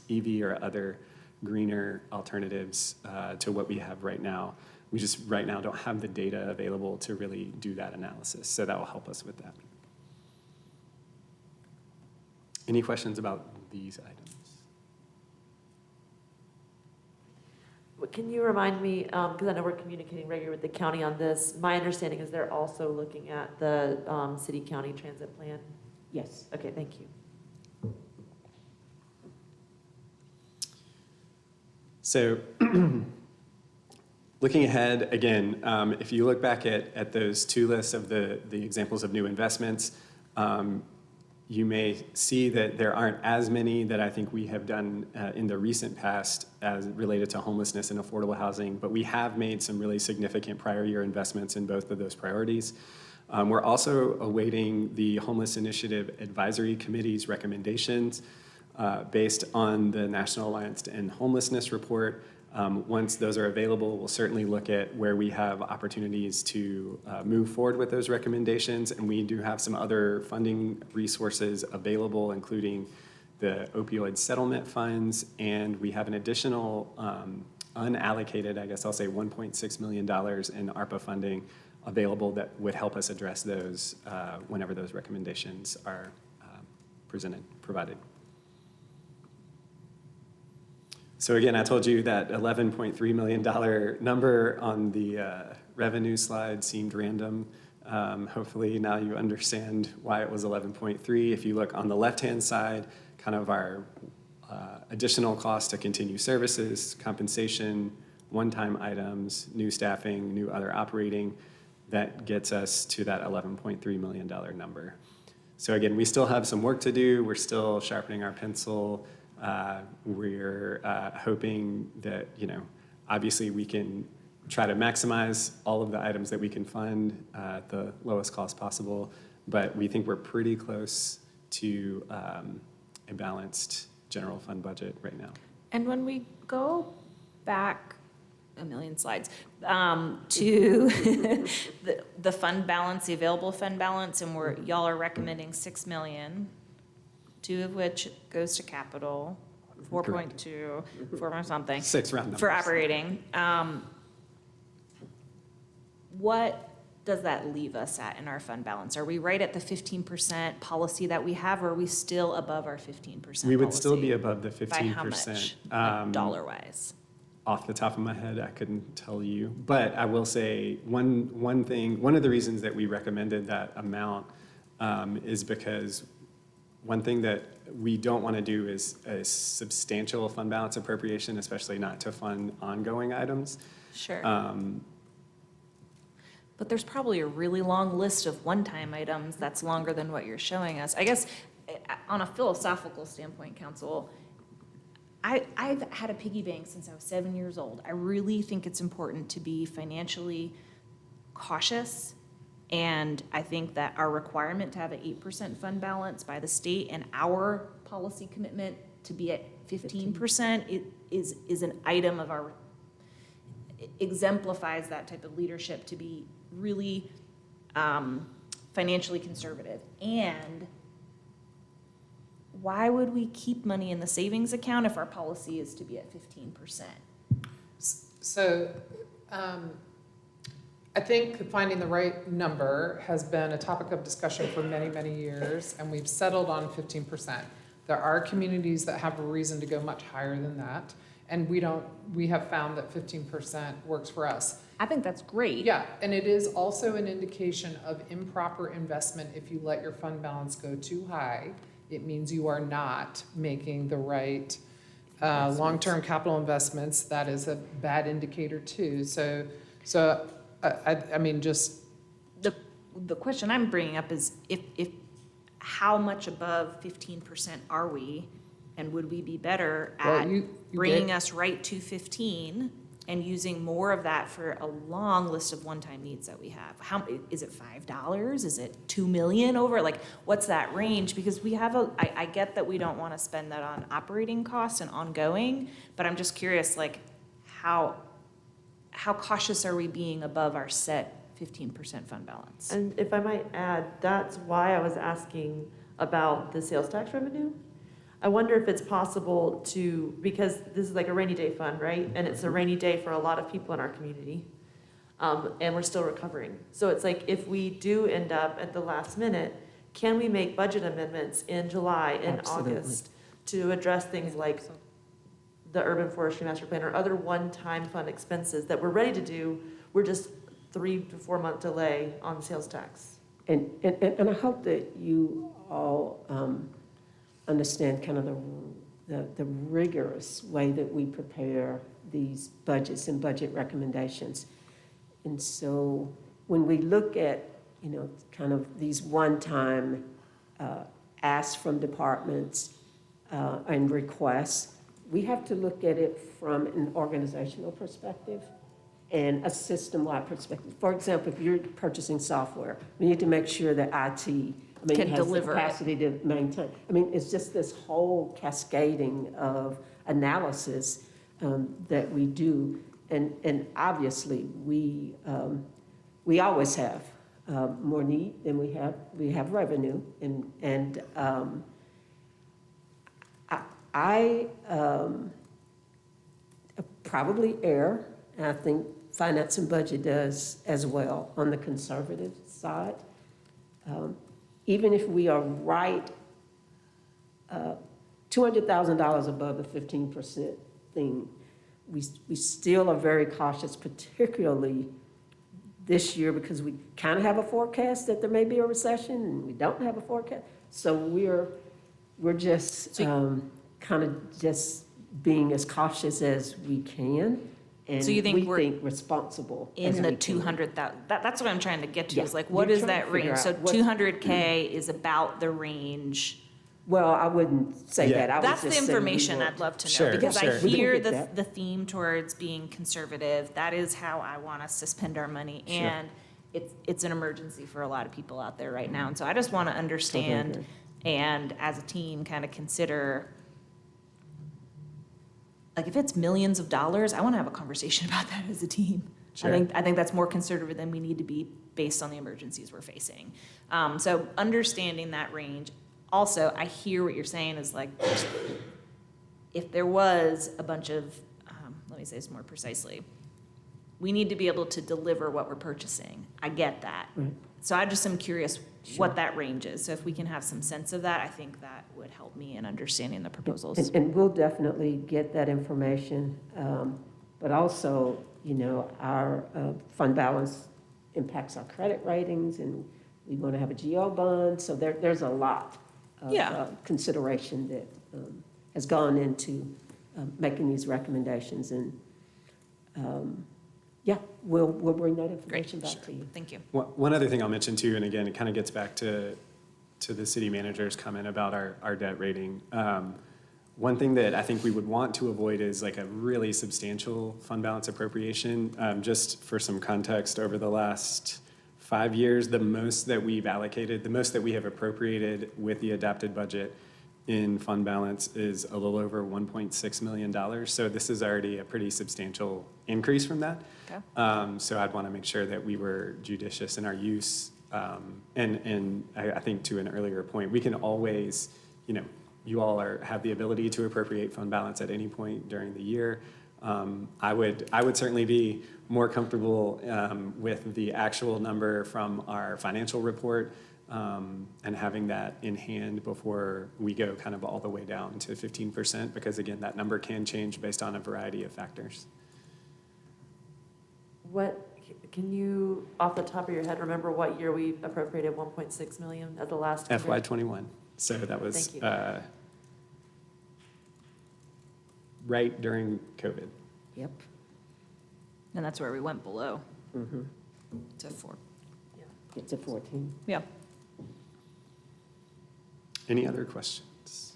EV or other greener alternatives to what we have right now. We just right now don't have the data available to really do that analysis. So that will help us with that. Any questions about these items? Can you remind me, because I know we're communicating regularly with the county on this, my understanding is they're also looking at the city-county transit plan? Yes. Okay, thank you. So looking ahead, again, if you look back at those two lists of the examples of new investments, you may see that there aren't as many that I think we have done in the recent past as related to homelessness and affordable housing, but we have made some really significant prior year investments in both of those priorities. We're also awaiting the Homeless Initiative Advisory Committee's recommendations based on the National Alliance to End Homelessness report. Once those are available, we'll certainly look at where we have opportunities to move forward with those recommendations. And we do have some other funding resources available, including the opioid settlement funds. And we have an additional unallocated, I guess I'll say $1.6 million in ARPA funding available that would help us address those whenever those recommendations are provided. So again, I told you that $11.3 million number on the revenue slide seemed random. Hopefully now you understand why it was 11.3. If you look on the left-hand side, kind of our additional cost to continue services, compensation, one-time items, new staffing, new other operating, that gets us to that $11.3 million number. So again, we still have some work to do. We're still sharpening our pencil. We're hoping that, obviously we can try to maximize all of the items that we can fund at the lowest cost possible, but we think we're pretty close to a balanced general fund budget right now. And when we go back a million slides, to the fund balance, the available fund balance, and y'all are recommending 6 million, 2 of which goes to capital, 4.2, 4 something. 6 round numbers. For operating. What does that leave us at in our fund balance? Are we right at the 15% policy that we have, or are we still above our 15% policy? We would still be above the 15%. By how much, like dollar-wise? Off the top of my head, I couldn't tell you. But I will say, one of the reasons that we recommended that amount is because one thing that we don't want to do is a substantial fund balance appropriation, especially not to fund ongoing items. Sure. But there's probably a really long list of one-time items that's longer than what you're showing us. I guess, on a philosophical standpoint, Council, I've had a piggy bank since I was 7 years old. I really think it's important to be financially cautious, and I think that our requirement to have an 8% fund balance by the state and our policy commitment to be at 15% is an item of our, exemplifies that type of leadership to be really financially conservative. And why would we keep money in the savings account if our policy is to be at 15%? So I think finding the right number has been a topic of discussion for many, many years, and we've settled on 15%. There are communities that have a reason to go much higher than that, and we have found that 15% works for us. I think that's great. Yeah, and it is also an indication of improper investment if you let your fund balance go too high. It means you are not making the right long-term capital investments. That is a bad indicator too. So I mean, just. The question I'm bringing up is if how much above 15% are we? And would we be better at bringing us right to 15 and using more of that for a long list of one-time needs that we have? How, is it $5? Is it 2 million over? Like, what's that range? Because we have I get that we don't want to spend that on operating costs and ongoing, but I'm just curious, like, how cautious are we being above our set 15% fund balance? And if I might add, that's why I was asking about the sales tax revenue. I wonder if it's possible to, because this is like a rainy day fund, right? And it's a rainy day for a lot of people in our community. And we're still recovering. So it's like, if we do end up at the last minute, can we make budget amendments in July and Absolutely. August to address things like the urban forestry master plan or other one-time fund expenses that we're ready to do? We're just 3 to 4 month delay on sales tax. And I hope that you all understand kind of the rigorous way that we prepare these budgets and budget recommendations. And so when we look at, kind of these one-time asks from departments and requests, we have to look at it from an organizational perspective and a system-wide perspective. For example, if you're purchasing software, we need to make sure that IT Can has deliver the it. capacity to maintain. It's just this whole cascading of analysis that we do. And obviously, we always have more need than we have revenue. And I probably err, and I think Finance and Budget does as well, on the conservative side. Even if we are right, $200,000 above the 15% thing, we still are very cautious, particularly this year, because we kind of have a forecast that there may be a recession, and we don't have a forecast. So we're just kind of just being as cautious as we can. And So you think we're think responsible as in the we can. 200,000, that's what I'm trying to get to, Yeah, is like, what you're is trying that to figure range? So out what- 200K is about the range. Well, I wouldn't say Yeah. that. I would That's the just say we information want- I'd love to know, Sure, because I sure. We can hear get that. the theme towards being conservative. That is how I want us to spend our money. Sure. And it's an emergency for a lot of people out there right now. And so I just want to understand, agree. and as a team, kind of consider like, if it's millions of dollars, I want to have a conversation about that as a team. Sure. I think that's more conservative than we need to be based on the emergencies we're facing. So understanding that range. Also, I hear what you're saying is like, if there was a bunch of, let me say this more precisely, we need to be able to deliver what we're purchasing. I get that. Right. So I just am curious Sure. what that range is. So if we can have some sense of that, I think that would help me in understanding the proposals. And we'll definitely get that information. But also, you know, our fund balance impacts our credit ratings, and we want to have a GO bond. So there's a lot of Yeah. consideration that has gone into making these recommendations. And yeah, we'll bring that information back to you. Thank you. One other thing I'll mention too, and again, it kind of gets back to the city manager's comment about our debt rating. One thing that I think we would want to avoid is like a really substantial fund balance appropriation. Just for some context, over the last 5 years, the most that we have appropriated with the adapted budget in fund balance is a little over $1.6 million. So this is already a pretty substantial increase from that. Okay. So I'd want to make sure that we were judicious in our use. And I think to an earlier point, we can always, you know, you all have the ability to appropriate fund balance at any point during the year. I would certainly be more comfortable with the actual number from our financial report and having that in hand before we go kind of all the way down to 15%, because again, that number can change based on a variety of factors. Can you, off the top of your head, remember what year we appropriated 1.6 million at the last? FY21. So that was Thank you. right during COVID. Yep. And that's where we went below Mm-hmm. to 4. It's a 14. Yeah. Any other questions?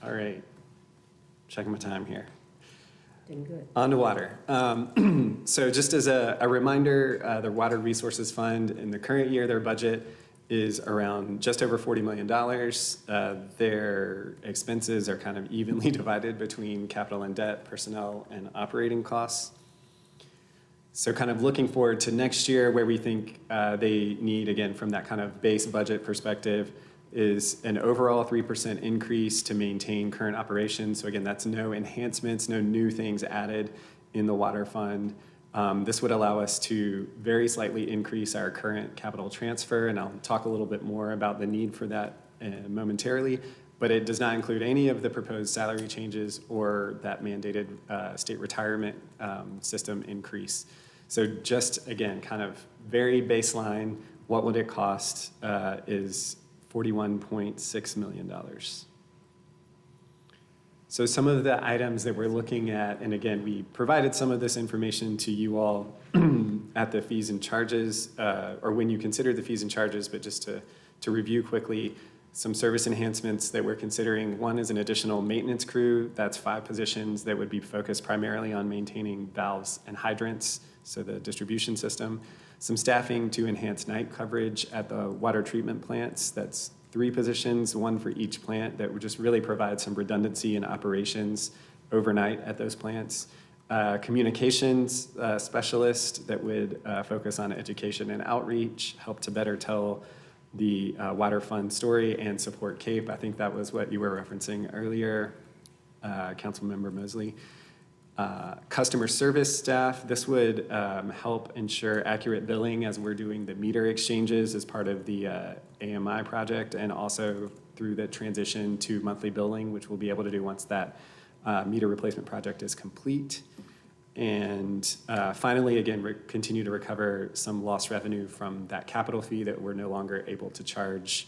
All right. Checking my time here. Doing good. On to water. So just as a reminder, the Water Resources Fund in the current year, their budget is around just over $40 million. Their expenses are kind of evenly divided between capital and debt, personnel, and operating costs. So kind of looking forward to next year, where we think they need, again, from that kind of base budget perspective, is an overall 3% increase to maintain current operations. So again, that's no enhancements, no new things added in the water fund. This would allow us to very slightly increase our current capital transfer, and I'll talk a little bit more about the need for that momentarily, but it does not include any of the proposed salary changes or that mandated state retirement system increase. So just, again, kind of very baseline, what would it cost is $41.6 million. So some of the items that we're looking at, and again, we provided some of this information to you all at the fees and charges, or when you consider the fees and charges, but just to review quickly, some service enhancements that we're considering. One is an additional maintenance crew. That's 5 positions that would be focused primarily on maintaining valves and hydrants, so the distribution system. Some staffing to enhance night coverage at the water treatment plants. That's 3 positions, 1 for each plant, that would just really provide some redundancy in operations overnight at those plants. Communications specialist that would focus on education and outreach, help to better tell the water fund story and support CAPE. I think that was what you were referencing earlier, Councilmember Mosley. Customer service staff, this would help ensure accurate billing as we're doing the meter exchanges as part of the AMI project, and also through the transition to monthly billing, which we'll be able to do once that meter replacement project is complete. And finally, again, continue to recover some lost revenue from that capital fee that we're no longer able to charge.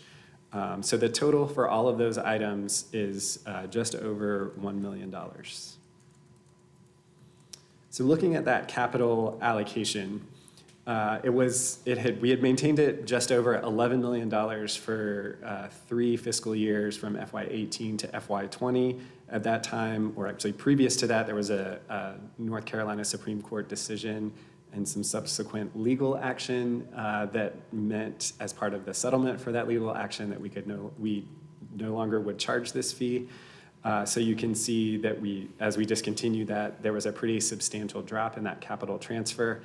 So the total for all of those items is just over $1 million. So looking at that capital allocation, we had maintained it just over $11 million for 3 fiscal years from FY18 to FY20. At that time, or actually previous to that, there was a North Carolina Supreme Court decision and some subsequent legal action that meant, as part of the settlement for that legal action, that we no longer would charge this fee. So you can see that as we discontinued that, there was a pretty substantial drop in that capital transfer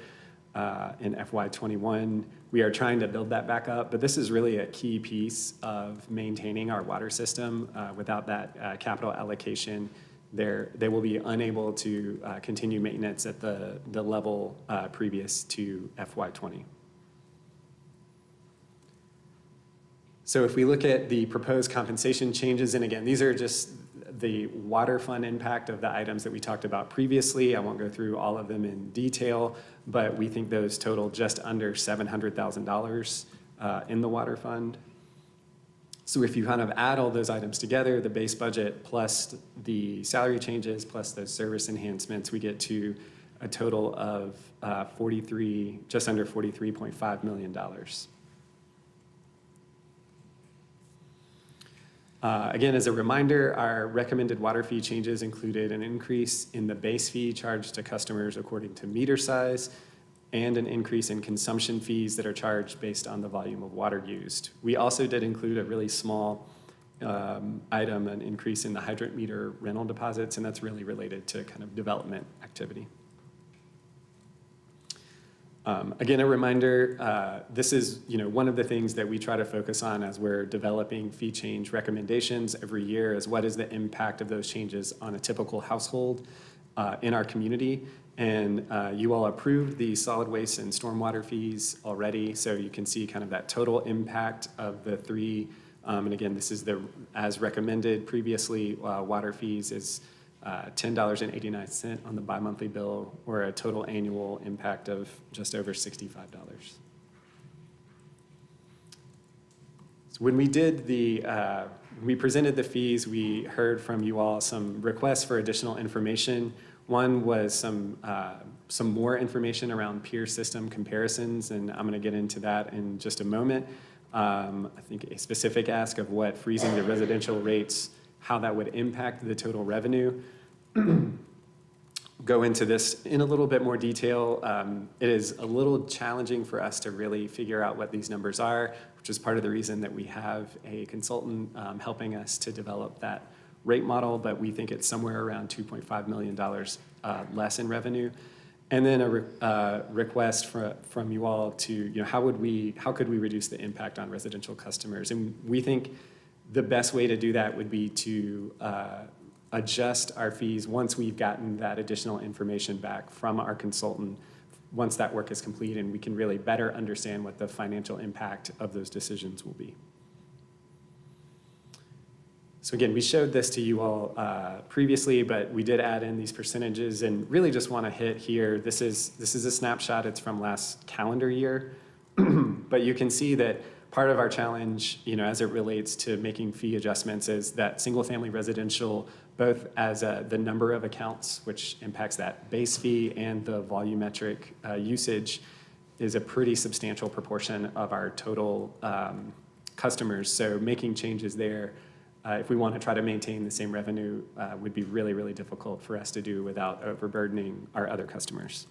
in FY21. We are trying to build that back up, but this is really a key piece of maintaining our water system. Without that capital allocation, they will be unable to continue maintenance at the level previous to FY20. So if we look at the proposed compensation changes, and again, these are just the water fund impact of the items that we talked about previously. I won't go through all of them in detail, but we think those total just under $700,000 in the water fund. So if you kind of add all those items together, the base budget plus the salary changes plus those service enhancements, we get to a total of just under $43.5 million. Again, as a reminder, our recommended water fee changes included an increase in the base fee charged to customers according to meter size and an increase in consumption fees that are charged based on the volume of water used. We also did include a really small item, an increase in the hydrant meter rental deposits, and that's really related to kind of development activity. Again, a reminder, this is one of the things that we try to focus on as we're developing fee change recommendations every year is what is the impact of those changes on a typical household in our community. And you all approved the solid waste and stormwater fees already, so you can see kind of that total impact of the three. And again, this is as recommended previously, water fees is $10.89 on the bi-monthly bill, or a total annual impact of just over $65. So when we did we presented the fees, we heard from you all some requests for additional information. One was some more information around peer system comparisons, and I'm going to get into that in just a moment. I think a specific ask of what freezing the residential rates, how that would impact the total revenue. Go into this in a little bit more detail. It is a little challenging for us to really figure out what these numbers are, which is part of the reason that we have a consultant helping us to develop that rate model, but we think it's somewhere around $2.5 million less in revenue. And then a request from you all to, how could we reduce the impact on residential customers? And we think the best way to do that would be to adjust our fees once we've gotten that additional information back from our consultant, once that work is complete, and we can really better understand what the financial impact of those decisions will be. So again, we showed this to you all previously, but we did add in these percentages and really just want to hit here. This is a snapshot. It's from last calendar year, but you can see that part of our challenge, as it relates to making fee adjustments, is that single-family residential, both as the number of accounts, which impacts that base fee, and the volumetric usage, is a pretty substantial proportion of our total customers. So making changes there, if we want to try to maintain the same revenue, would be really, really difficult for us to do without overburdening our other customers.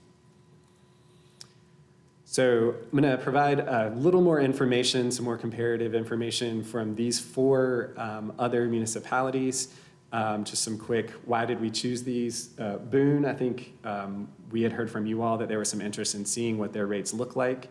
So I'm going to provide a little more information, some more comparative information from these four other municipalities. Just some quick, why did we choose these? Boone, I think we had heard from you all that there was some interest in seeing what their rates look like.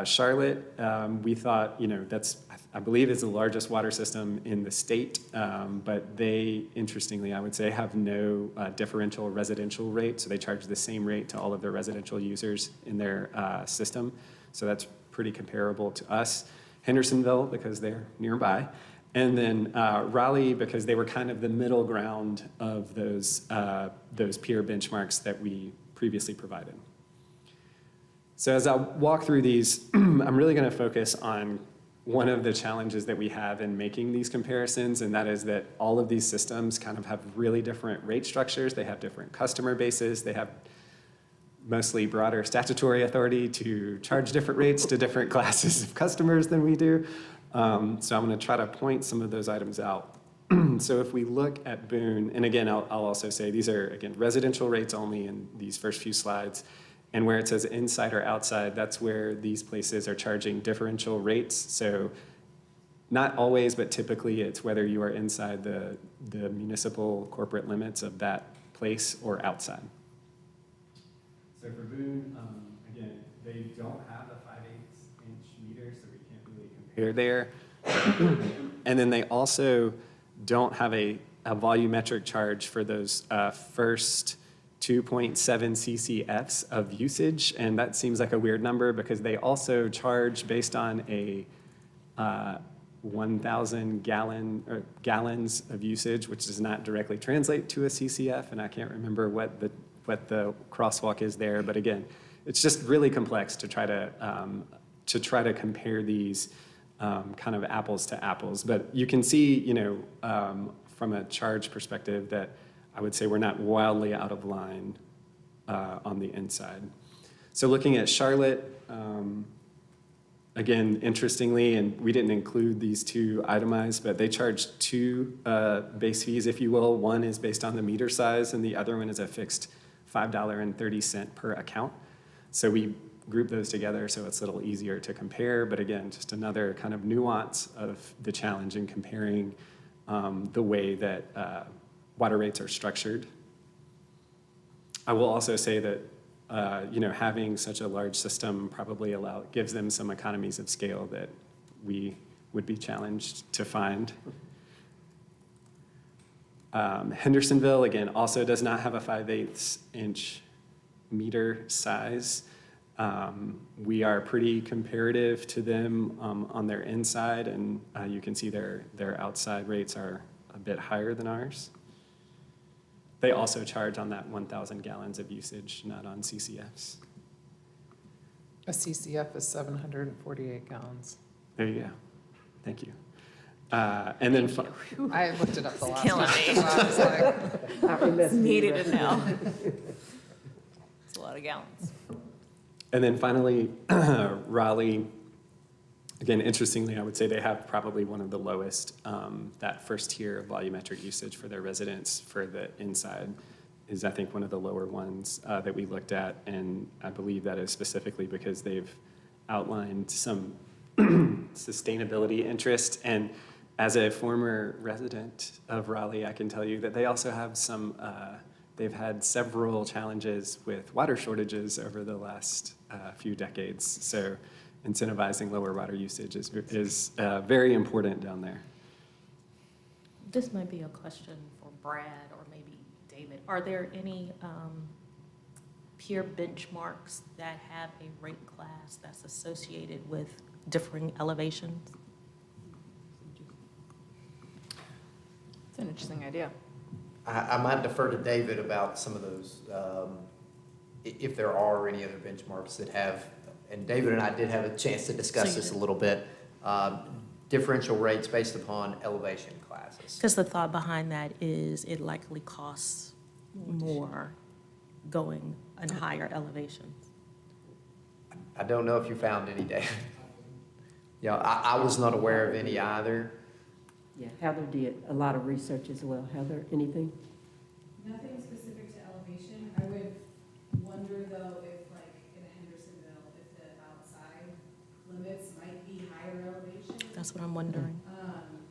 Charlotte, we thought, that's, I believe, is the largest water system in the state, but they, interestingly, I would say, have no differential residential rate, so they charge the same rate to all of their residential users in their system, so that's pretty comparable to us. Hendersonville, because they're nearby, and then Raleigh, because they were kind of the middle ground of those peer benchmarks that we previously provided. So as I walk through these, I'm really going to focus on one of the challenges that we have in making these comparisons, and that is that all of these systems kind of have really different rate structures. They have different customer bases. They have mostly broader statutory authority to charge different rates to different classes of customers than we do. So I'm going to try to point some of those items out. So if we look at Boone, and again, I'll also say these are, again, residential rates only in these first few slides. And where it says inside or outside, that's where these places are charging differential rates. So not always, but typically it's whether you are inside the municipal corporate limits of that place or outside. So for Boone, again, they don't have a 5/8" meter, so we can't really compare there. And then they also don't have a volumetric charge for those first 2.7 CCFs of usage, and that seems like a weird number because they also charge based on a 1,000 gallons of usage, which does not directly translate to a CCF, and I can't remember what the crosswalk is there, but again, it's just really complex to try to compare these kind of apples to apples. But you can see, from a charge perspective that I would say we're not wildly out of line on the inside. So looking at Charlotte, again, interestingly, and we didn't include these two itemized, but they charge two base fees, if you will. One is based on the meter size, and the other one is a fixed $5.30 per account. So we group those together so it's a little easier to compare. But again, just another kind of nuance of the challenge in comparing the way that water rates are structured. I will also say that having such a large system probably gives them some economies of scale that we would be challenged to find. Hendersonville, again, also does not have a 5/8" meter size. We are pretty comparative to them on their inside, and you can see their outside rates are a bit higher than ours. They also charge on that 1,000 gallons of usage, not on CCFs. A CCF is 748 gallons. There you go. Thank you. And then I looked it up the last killing time. me. So I was like, Not remembering Needed that. it now. It's a lot of gallons. And then finally, Raleigh, again, interestingly, I would say they have probably one of the lowest, that first tier of volumetric usage for their residents for the inside is, I think, one of the lower ones that we looked at. And I believe that is specifically because they've outlined some sustainability interest. And as a former resident of Raleigh, I can tell you that they also have they've had several challenges with water shortages over the last few decades. So incentivizing lower water usage is very important down there. This might be a question for Brad or maybe David. Are there any peer benchmarks that have a rate class that's associated with differing elevations? It's an interesting idea. I might defer to David about some of those, if there are any other benchmarks that have, and David and I did have a chance to discuss this a little bit, differential rates based upon elevation classes. Because the thought behind that is it likely costs more going in higher elevations. I don't know if you found any, David. Yeah, I was not aware of any either. Yeah, Heather did a lot of research as well. Heather, anything? Nothing specific to elevation. I would wonder though if like in Hendersonville, if the outside limits might be higher elevation, That's what I'm wondering.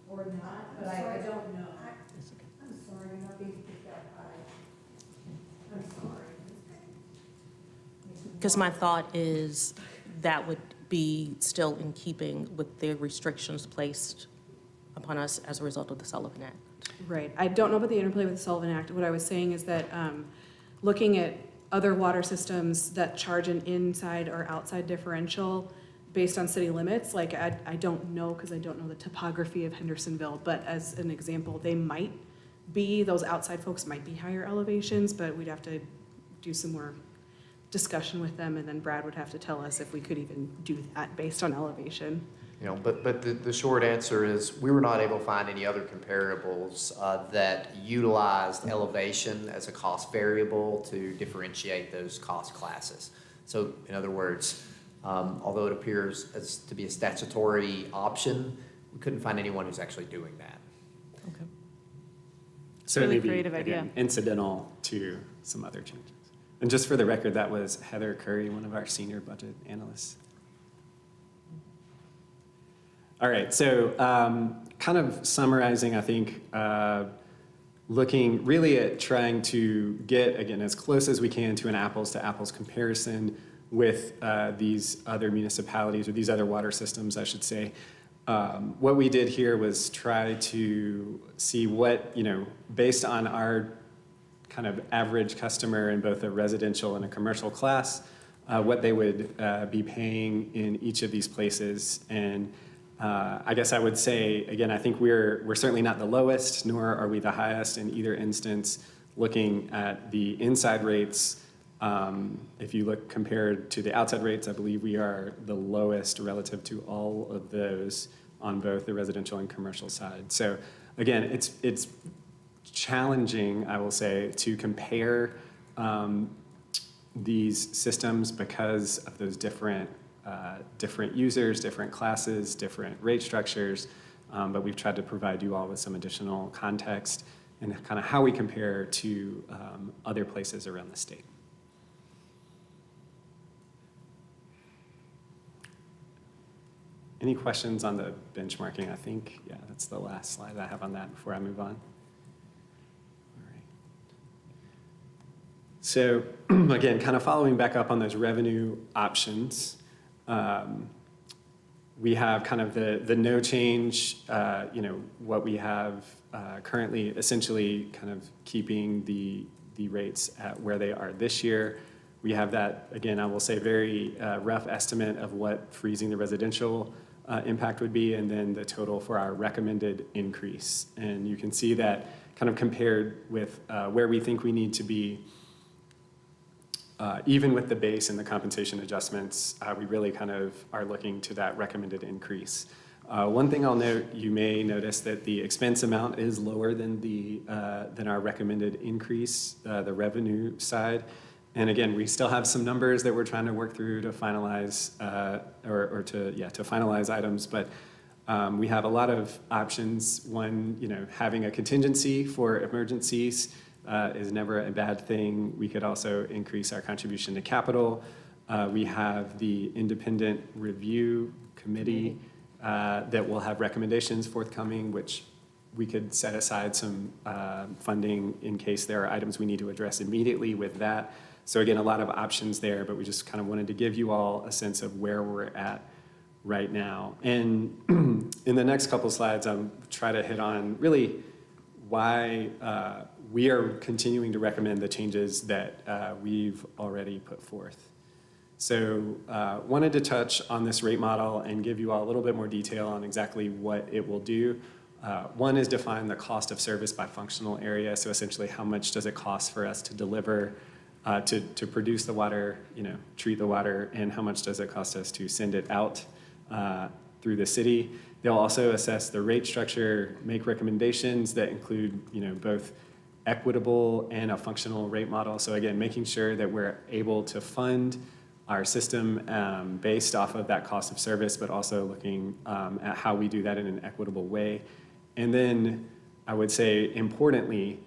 or not, but I don't know. That's okay. I'm sorry, I'm not being picked up by. I'm sorry. Because my thought is that would be still in keeping with the restrictions placed upon us as a result of the Sullivan Act. Right. I don't know about the interplay with the Sullivan Act. What I was saying is that looking at other water systems that charge an inside or outside differential based on city limits, like I don't know because I don't know the topography of Hendersonville, but as an example, they might be, those outside folks might be higher elevations, but we'd have to do some more discussion with them, and then Brad would have to tell us if we could even do that based on elevation. But the short answer is we were not able to find any other comparables that utilized elevation as a cost variable to differentiate those cost classes. So in other words, although it appears as to be a statutory option, we couldn't find anyone who's actually doing that. Okay. So Really it may be, creative idea. again, incidental to some other changes. And just for the record, that was Heather Curry, one of our senior budget analysts. All right, so kind of summarizing, I think, looking really at trying to get, again, as close as we can to an apples to apples comparison with these other municipalities, or these other water systems, I should say. What we did here was try to see what, based on our kind of average customer in both a residential and a commercial class, what they would be paying in each of these places. And I guess I would say, again, I think we're certainly not the lowest, nor are we the highest in either instance. Looking at the inside rates, if you look compared to the outside rates, I believe we are the lowest relative to all of those on both the residential and commercial side. So again, it's challenging, I will say, to compare these systems because of those different users, different classes, different rate structures, but we've tried to provide you all with some additional context and kind of how we compare to other places around the state. Any questions on the benchmarking? I think, yeah, that's the last slide I have on that before I move on. All right. So again, kind of following back up on those revenue options, we have kind of the no change, what we have currently, essentially kind of keeping the rates at where they are this year. We have that, again, I will say very rough estimate of what freezing the residential impact would be, and then the total for our recommended increase. And you can see that kind of compared with where we think we need to be, even with the base and the compensation adjustments, we really kind of are looking to that recommended increase. One thing I'll note, you may notice that the expense amount is lower than our recommended increase, the revenue side. And again, we still have some numbers that we're trying to work through to finalize, to finalize items, but we have a lot of options. One, having a contingency for emergencies is never a bad thing. We could also increase our contribution to capital. We have the independent review committee that will have recommendations forthcoming, which we could set aside some funding in case there are items we need to address immediately with that. So again, a lot of options there, but we just kind of wanted to give you all a sense of where we're at right now. And in the next couple slides, I'll try to hit on really why we are continuing to recommend the changes that we've already put forth. So wanted to touch on this rate model and give you all a little bit more detail on exactly what it will do. One is define the cost of service by functional area. So essentially, how much does it cost for us to deliver, to produce the water, treat the water, and how much does it cost us to send it out through the city. They'll also assess the rate structure, make recommendations that include, both equitable and a functional rate model. So again, making sure that we're able to fund our system based off of that cost of service, but also looking at how we do that in an equitable way. And then I would say, importantly,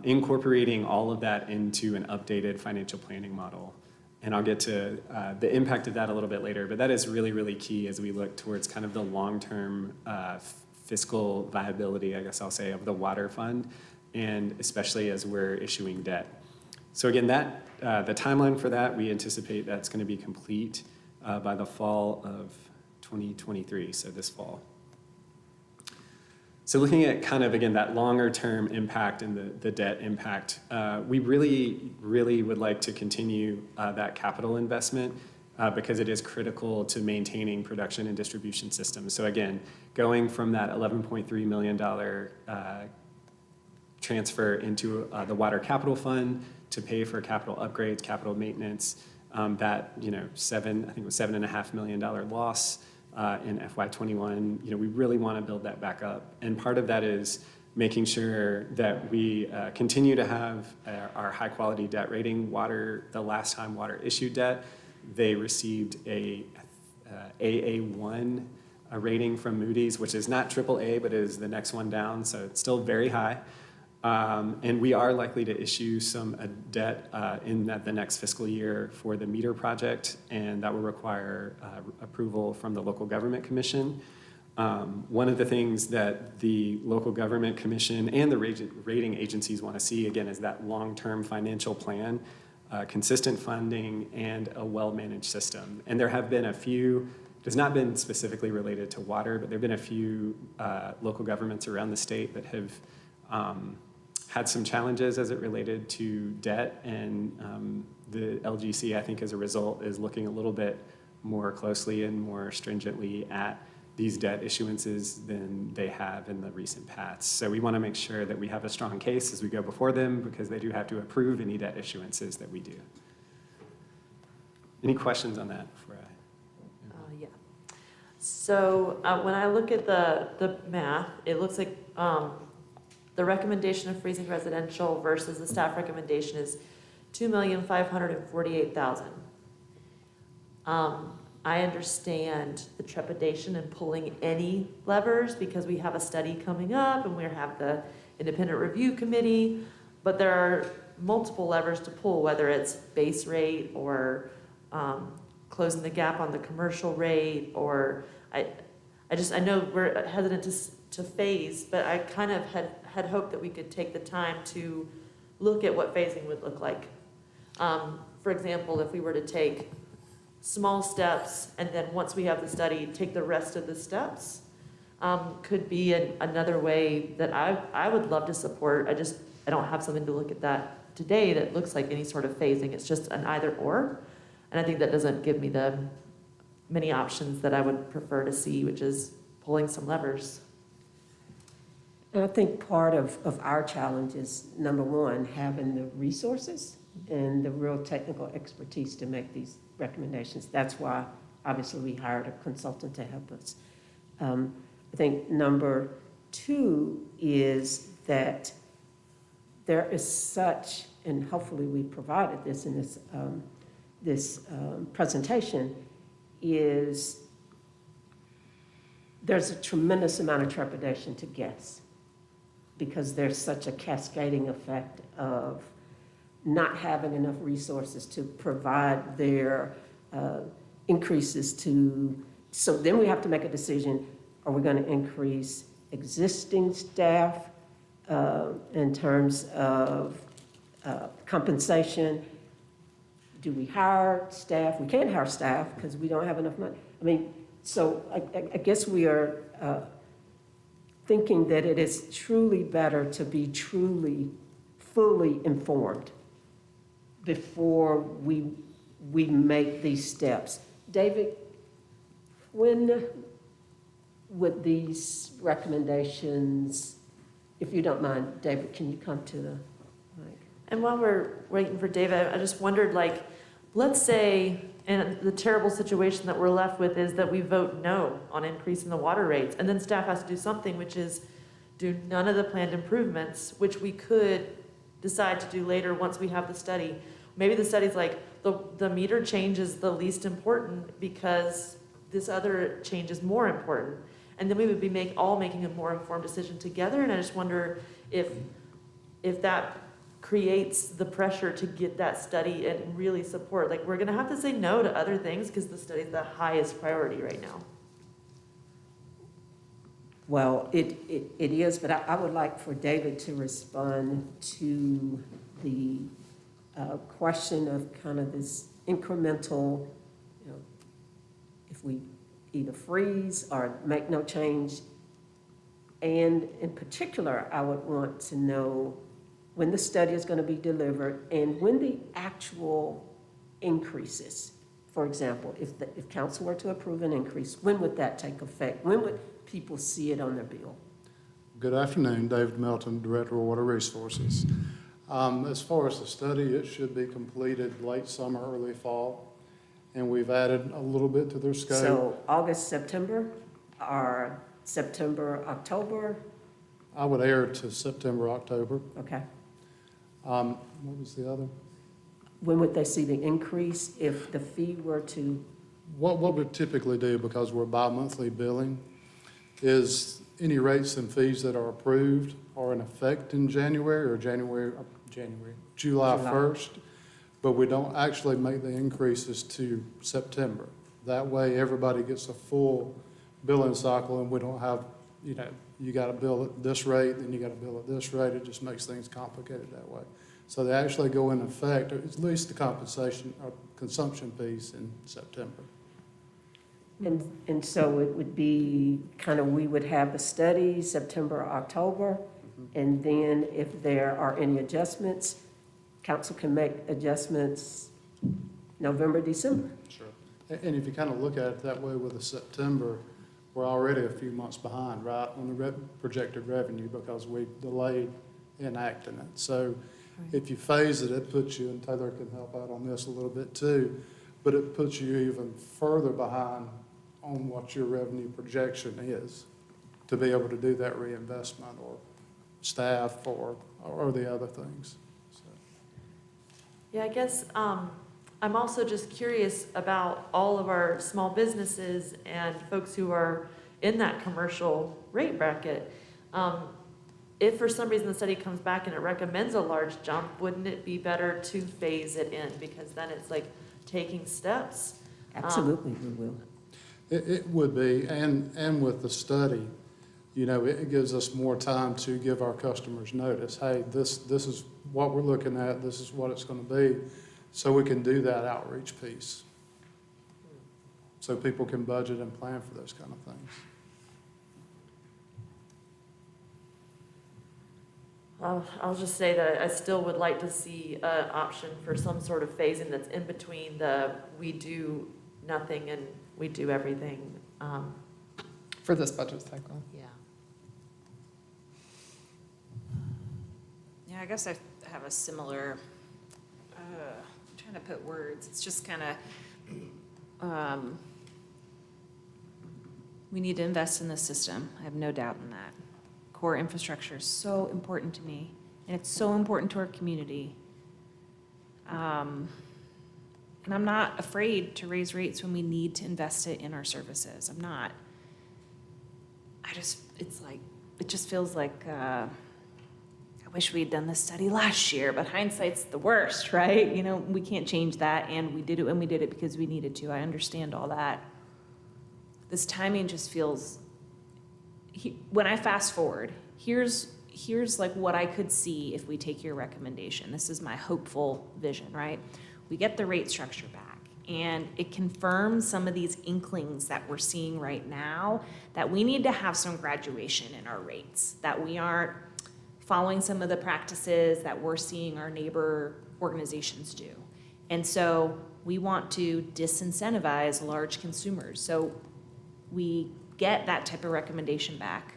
incorporating all of that into an updated financial planning model. And I'll get to the impact of that a little bit later, but that is really, really key as we look towards kind of the long-term fiscal viability, I guess I'll say, of the water fund, and especially as we're issuing debt. So again, the timeline for that, we anticipate that's going to be complete by the fall of 2023, so this fall. So looking at kind of, again, that longer term impact and the debt impact, we really, really would like to continue that capital investment because it is critical to maintaining production and distribution systems. So again, going from that $11.3 million transfer into the water capital fund to pay for capital upgrades, capital maintenance, that, I think it was $7.5 million loss in FY21, we really want to build that back up. And part of that is making sure that we continue to have our high quality debt rating. The last time water issued debt, they received a AA1 rating from Moody's, which is not AAA, but is the next one down, so it's still very high. And we are likely to issue some debt in the next fiscal year for the meter project, and that will require approval from the local government commission. One of the things that the local government commission and the rating agencies want to see, again, is that long-term financial plan, consistent funding, and a well-managed system. And there have been a few, it has not been specifically related to water, but there have been a few local governments around the state that have had some challenges as it related to debt, and the LGC, I think, as a result, is looking a little bit more closely and more stringently at these debt issuances than they have in the recent past. So we want to make sure that we have a strong case as we go before them, because they do have to approve any debt issuances that we do. Any questions on that before I? Yeah. So when I look at the math, it looks like the recommendation of freezing residential versus the staff recommendation is $2,548,000. I understand the trepidation in pulling any levers because we have a study coming up and we have the independent review committee, but there are multiple levers to pull, whether it's base rate or closing the gap on the commercial rate, or I know we're hesitant to phase, but I kind of had hoped that we could take the time to look at what phasing would look like. For example, if we were to take small steps, and then once we have the study, take the rest of the steps, could be another way that I would love to support. I don't have something to look at that today that looks like any sort of phasing. It's just an either or, and I think that doesn't give me the many options that I would prefer to see, which is pulling some levers. And I think part of our challenge is, number one, having the resources and the real technical expertise to make these recommendations. That's why, obviously, we hired a consultant to help us. I think number two is that there is such, and hopefully we provided this in this presentation, is there's a tremendous amount of trepidation to guess, because there's such a cascading effect of not having enough resources to provide their increases to, so then we have to make a decision, are we going to increase existing staff in terms of compensation? Do we hire staff? We can't hire staff because we don't have enough money. I mean, so I guess we are thinking that it is truly better to be truly, fully informed before we make these steps. David, when would these recommendations, if you don't mind, David, can you come to the mic? And while we're waiting for David, I just wondered, like, let's say, and the terrible situation that we're left with is that we vote no on increasing the water rates, and then staff has to do something, which is do none of the planned improvements, which we could decide to do later once we have the study. Maybe the study's like, the meter change is the least important because this other change is more important. And then we would be all making a more informed decision together, and I just wonder if that creates the pressure to get that study and really support. Like, we're gonna have to say no to other things because the study's the highest priority right now. Well, it is, but I would like for David to respond to the question of kind of this incremental, you know, if we either freeze or make no change. And in particular, I would want to know when the study is going to be delivered and when the actual increases. For example, if council were to approve an increase, when would that take effect? When would people see it on their bill? Good afternoon, David Melton, Director of Water Resources. As far as the study, it should be completed late summer, early fall, and we've added a little bit to their scope. So August, September, or September, October? I would err to September, October. Okay. What was the other? When would they see the increase if the fee were to? What we typically do, because we're bi-monthly billing, is any rates and fees that are approved are in effect in July 1st, but we don't actually make the increases to September. That way, everybody gets a full billing cycle, and we don't have, you know, you got to bill at this rate, then you got to bill at this rate. It just makes things complicated that way. So they actually go in effect, at least the compensation or consumption piece, in September. And so it would be kind of, we would have the study September, October, and then if there are any adjustments, council can make adjustments November, December. Sure. And if you kind of look at it that way with the September, we're already a few months behind, right, on the projected revenue because we delayed enacting it. So if you phase it, it puts you, and Taylor can help out on this a little bit too, but it puts you even further behind on what your revenue projection is to be able to do that reinvestment or staff or the other things. So. Yeah, I guess I'm also just curious about all of our small businesses and folks who are in that commercial rate bracket. If for some reason the study comes back and it recommends a large jump, wouldn't it be better to phase it in? Because then it's like taking steps. Absolutely, we will. It would be, and with the study, you know, it gives us more time to give our customers notice. Hey, this is what we're looking at, this is what it's going to be, so we can do that outreach piece. So people can budget and plan for those kind of things. I'll just say that I still would like to see an option for some sort of phasing that's in between the we do nothing and we do everything. For this budget cycle. Yeah. Yeah, I guess I have a similar, I'm trying to put words, it's just kind of, we need to invest in this system, I have no doubt in that. Core infrastructure is so important to me, and it's so important to our community. And I'm not afraid to raise rates when we need to invest it in our services, I'm not. It just feels like, I wish we had done this study last year, but hindsight's the worst, right? You know, we can't change that, and we did it when we did it because we needed to. I understand all that. This timing just feels, when I fast forward, here's like what I could see if we take your recommendation. This is my hopeful vision, right? We get the rate structure back, and it confirms some of these inklings that we're seeing right now, that we need to have some graduation in our rates, that we aren't following some of the practices that we're seeing our neighbor organizations do. And so we want to disincentivize large consumers. So we get that type of recommendation back.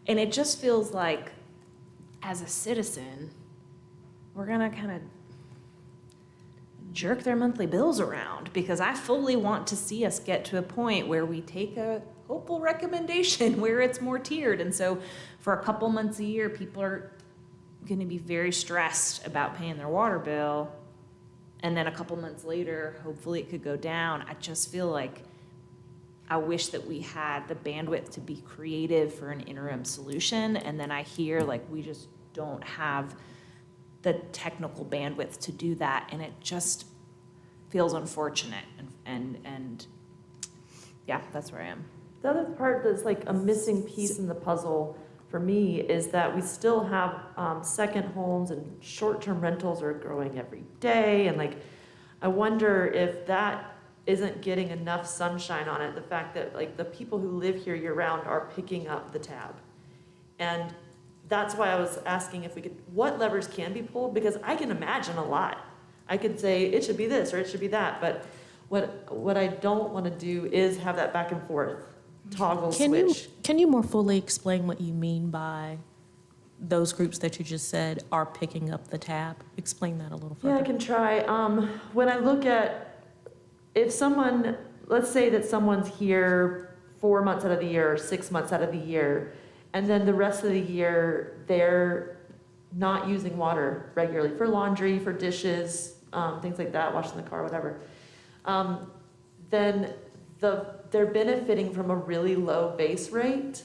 And it just feels like, as a citizen, we're gonna kind of jerk their monthly bills around, because I fully want to see us get to a point where we take a hopeful recommendation where it's more tiered. And so for a couple months a year, people are going to be very stressed about paying their water bill. And then a couple months later, hopefully it could go down. I just feel like I wish that we had the bandwidth to be creative for an interim solution. And then I hear like we just don't have the technical bandwidth to do that. And it just feels unfortunate. And yeah, that's where I am. The other part that's like a missing piece in the puzzle for me is that we still have second homes, and short-term rentals are growing every day. And like, I wonder if that isn't getting enough sunshine on it, the fact that like the people who live here year-round are picking up the tab. And that's why I was asking if we could, what levers can be pulled, because I can imagine a lot. I could say it should be this or it should be that, but what I don't want to do is have that back and forth toggle switch. Can you more fully explain what you mean by those groups that you just said are picking up the tab? Explain that a little further. Yeah, I can try. When I look at, if someone, let's say that someone's here 4 months out of the year or 6 months out of the year, and then the rest of the year they're not using water regularly for laundry, for dishes, things like that, washing the car, whatever, then they're benefiting from a really low base rate.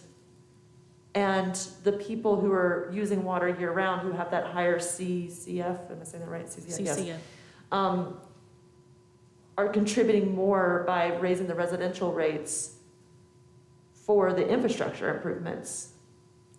And the people who are using water year-round, who have that higher CCF, am I saying that right? CCF. Yes. Are contributing more by raising the residential rates for the infrastructure improvements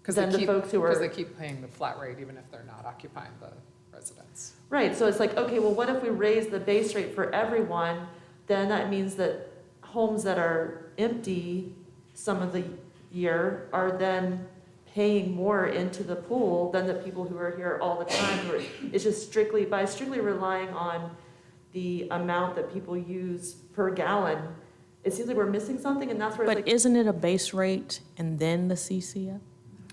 than the folks who Because are. they keep paying the flat rate even if they're not occupying the residence. Right, so it's like, okay, well, what if we raise the base rate for everyone? Then that means that homes that are empty some of the year are then paying more into the pool than the people who are here all the time. It's just strictly relying on the amount that people use per gallon. It seems like we're missing something, and that's where it's But like, isn't it a base rate and then the CCF?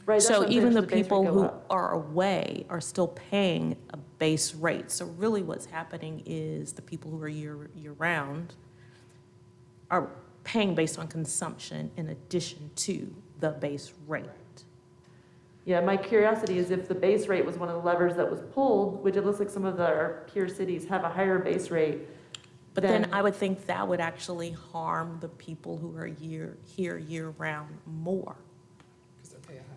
right, that's So what I'm even saying, the should base rate people go who up? are away are still paying a base rate. So really what's happening is the people who are year-round are paying based on consumption in addition to the base rate. Yeah, my curiosity is if the base rate was one of the levers that was pulled, which it looks like some of our peer cities have a higher base rate. But then I would think that would actually harm the people who are here year-round more,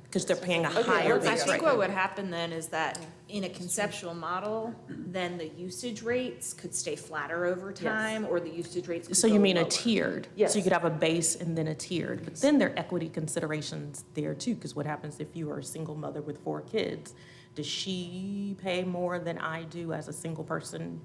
because they're paying a Okay, higher let's- I base think rate. what would happen then is that in a conceptual model, then the usage rates could stay flatter over time, or the usage rates could So you go mean a lower. tiered? Yes. So you could have a base and then a tiered, but then there are equity considerations there too, because what happens if you are a single mother with 4 kids? Does she pay more than I do as a single person,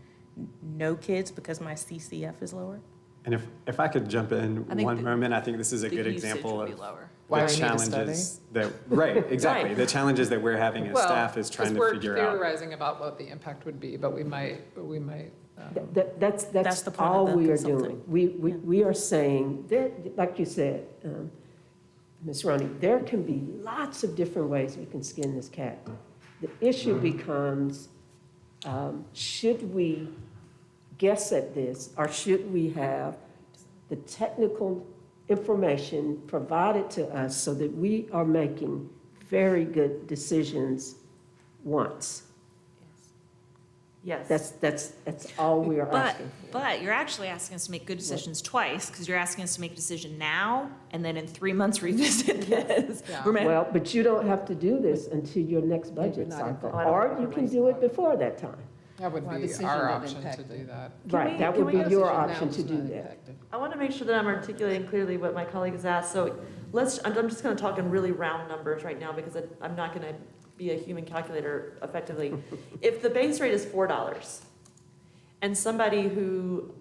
no kids, because my CCF is lower? And if I could jump in I think one the- moment, I think this is a The good usage example would be of lower. Why the we need a study? challenges that, right, exactly. Right. The challenges that we're having as staff is trying to figure Because we're out. theorizing about what the impact would be, but we might, That's That's the point of all the we are consulting. doing. We are saying, there, like you said, Ms. Ronnie, there can be lots of different ways we can skin this cat. The issue becomes, should we guess at this, or should we have the technical information provided to us so that we are making very good decisions once? Yes. That's all we are But, asking for. but you're actually asking us to make good decisions twice, because you're asking us to make a decision now, and then in 3 months revisit this. Yeah. Remember- Well, but you don't have to do this until your next budget cycle, Oh, I don't or think you we're can do it before that time. that would be our option to do that. Right, that can would we be your option to do that. I want to make sure that I'm articulating clearly what my colleague has asked. So I'm just going to talk in really round numbers right now because I'm not going to be a human calculator effectively. If the base rate is $4 and somebody who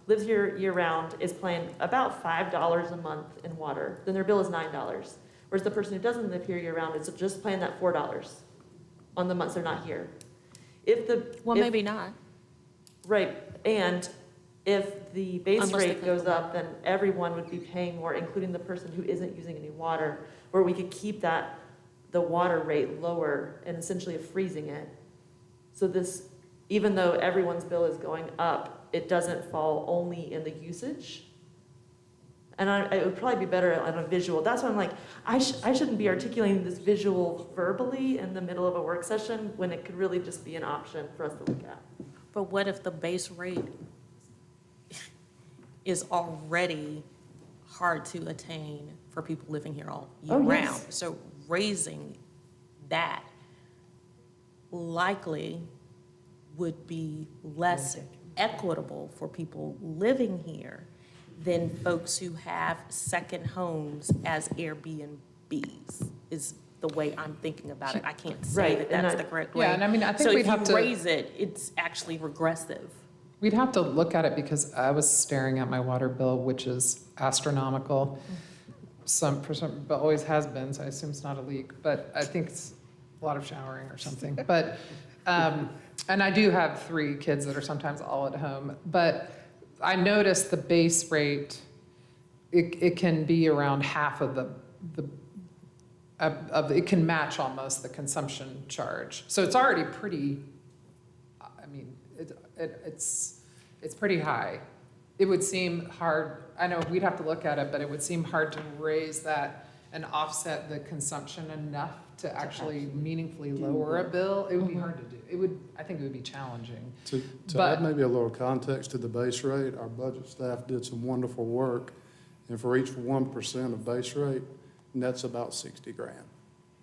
lives here year-round is paying about $5 a month in water, then their bill is $9. Whereas the person who doesn't live here year-round is just paying that $4 on the months they're not here. Well, if- maybe not. Right, and if the base Unless they rate pay goes for up, then everyone would be paying more, including the person who isn't using any water, where we could keep the water rate lower and essentially freezing it. So this, even though everyone's bill is going up, it doesn't fall only in the usage. And it would probably be better on a visual. That's why I'm like, I shouldn't be articulating this visual verbally in the middle of a work session when it could really just be an option for us to look at. But what if the base rate is already hard to attain for people living here all year Oh, round? yes. So raising that likely would be less equitable for people living here than folks who have second homes as Airbnbs, is the way I'm thinking about it. I can't say Right, that and that's I- the correct way. Yeah, and I mean, I think we'd have So to. if you raise it, it's actually regressive. We'd have to look at it because I was staring at my water bill, which is astronomical. But always has been, so I assume it's not a leak, but I think it's a lot of showering or something. But, and I do have 3 kids that are sometimes all at home, but I noticed the base rate, it can be around half of it can match almost the consumption charge. So it's already pretty, I mean, it's pretty high. It would seem hard, I know we'd have to look at it, but it would seem hard to raise that and offset the consumption enough to actually meaningfully lower a bill. It would be hard to do. I think it would be challenging. To But- add maybe a little context to the base rate, our budget staff did some wonderful work, and for each 1% of base rate, that's about 60 grand.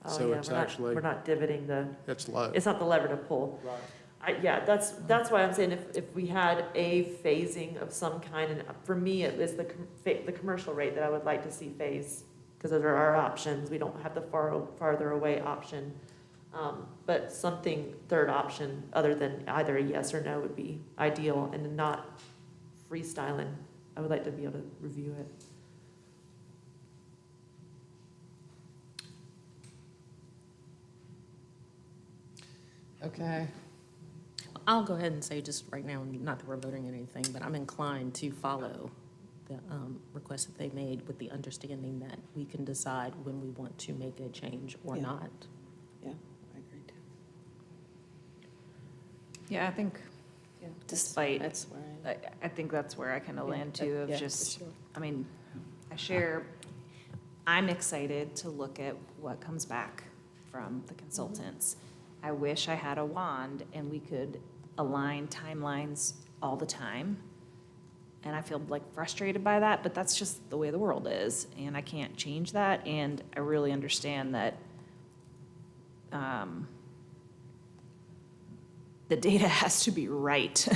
Oh, So yeah, it's we're not- actually, We're not divoting it's low. it's not the lever to pull. Yeah, that's why I'm saying if we had a phasing of some kind, and for me, it is the commercial rate that I would like to see phase because those are our options. We don't have the farther away option. But something, third option, other than either a yes or no would be ideal, and not freestyling. I would like to be able to review it. Okay. I'll go ahead and say just right now, not that we're voting on anything, but I'm inclined to follow the request that they made with the understanding that we can decide when we want to make a change or Yeah. not. Yeah, I agree too. Yeah, I think Yeah, despite, That's where I think that's where I kind of Yeah, land too, of yeah, for just, sure. I mean, I'm excited to look at what comes back from the consultants. I wish I had a wand and we could align timelines all the time. And I feel like frustrated by that, but that's just the way the world is, and I can't change that. And I really understand that the data has to be right,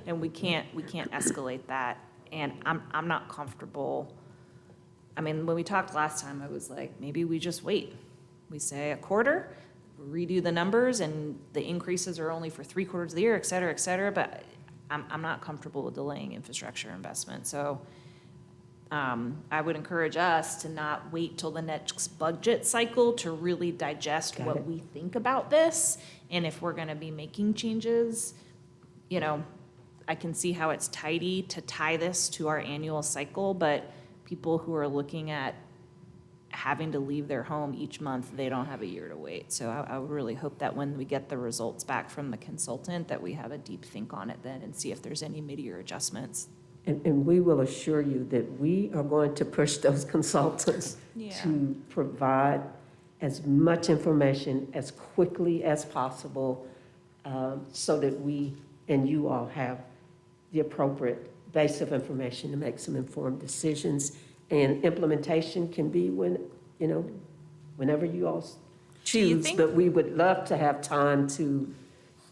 and we can't escalate that. And I'm not comfortable. I mean, when we talked last time, I was like, maybe we just wait. We say a quarter, redo the numbers, and the increases are only for 3/4 of the year, et cetera, but I'm not comfortable with delaying infrastructure investment. So I would encourage us to not wait till the next budget cycle to really digest Got what it. we think about this. And if we're gonna be making changes, you know, I can see how it's tidy to tie this to our annual cycle, but people who are looking at having to leave their home each month, they don't have a year to wait. So I would really hope that when we get the results back from the consultant, that we have a deep think on it then and see if there's any mid-year adjustments. And we will assure you that we are going to push those consultants Yeah. to provide as much information as quickly as possible, so that we and you all have the appropriate base of information to make some informed decisions. And implementation can be whenever you all Do you choose. think- But we would love to have time to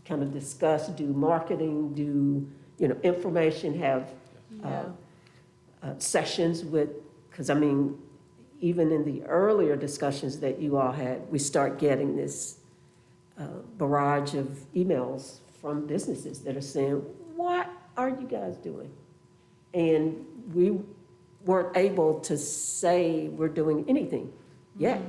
kind of discuss, do marketing, do, information, have sessions with, because I mean, even in the earlier discussions that you all had, we start getting this barrage of emails from businesses that are saying, what are you guys doing? And we weren't able to say we're doing anything yet.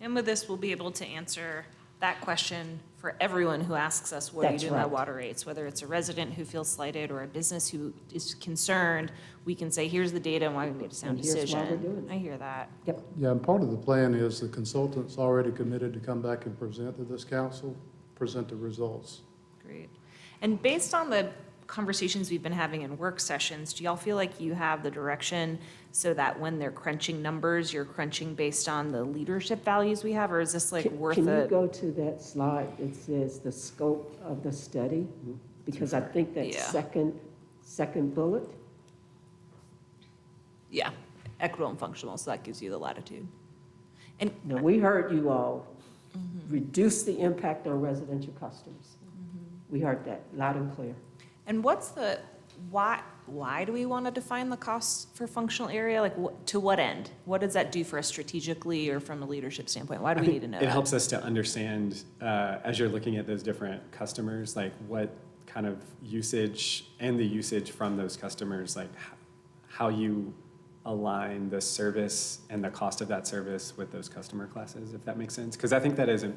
And with this, we'll be able to answer that question for everyone who asks us, what are you That's doing about right. water rates? Whether it's a resident who feels slighted or a business who is concerned, we can say, here's the data and why we made a sound And here's why we're decision. doing it. I hear that. Yeah, and part of the plan is the consultant's already committed to come back and present to this council, present the results. Great. And based on the conversations we've been having in work sessions, do y'all feel like you have the direction so that when they're crunching numbers, you're crunching based on the leadership values we have, or is this like worth Can you it? go to that slide that says the scope of the study? Because I think that Yeah. second bullet, Yeah, equitable and functional, so that gives you the latitude. And now, we heard you all reduce the impact on residential customers. We heard that loud and clear. And what's the, why do we want to define the costs for functional area? Like, to what end? What does that do for us strategically or from a leadership standpoint? Why do I we think need to know it that? helps us to understand, as you're looking at those different customers, like what kind of usage and the usage from those customers, like how you align the service and the cost of that service with those customer classes, if that makes sense. Because I think that isn't,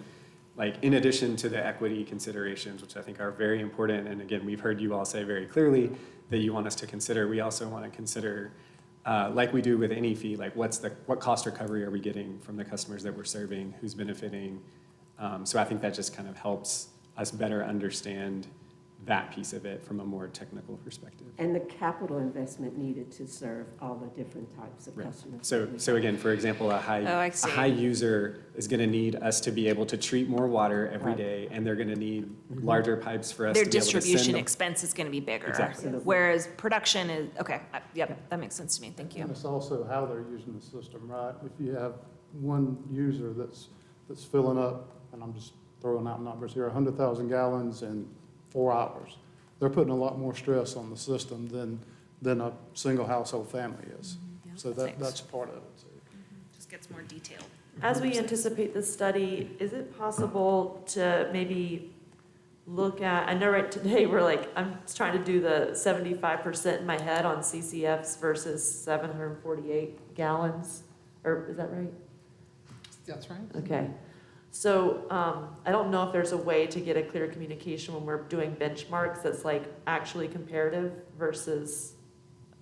like, in addition to the equity considerations, which I think are very important, and again, we've heard you all say very clearly that you want us to consider, we also want to consider, like we do with any fee, like what cost recovery are we getting from the customers that we're serving, who's benefiting? So I think that just kind of helps us better understand that piece of it from a more technical perspective. And the capital investment needed to serve all the different types of Right. customers. So again, for example, Oh, I a see. high user is going to need us to be able to treat more water every Right. day, and they're going to need larger pipes for us Their to be able to send distribution them. expense is going to be bigger. Exactly. Whereas production is, okay, yep, that makes sense to me, thank you. And it's also how they're using the system, right? If you have one user that's filling up, and I'm just throwing out numbers here, 100,000 gallons in 4 hours, they're putting a lot more stress on the system than a single household family is. So Thanks. that's part of it too. gets more detailed. As we anticipate the study, is it possible to maybe look at, I know right today, I'm trying to do the 75% in my head on CCFs versus 748 gallons, or is that right? That's right. Okay. So, I don't know if there's a way to get a clear communication when we're doing benchmarks that's like actually comparative versus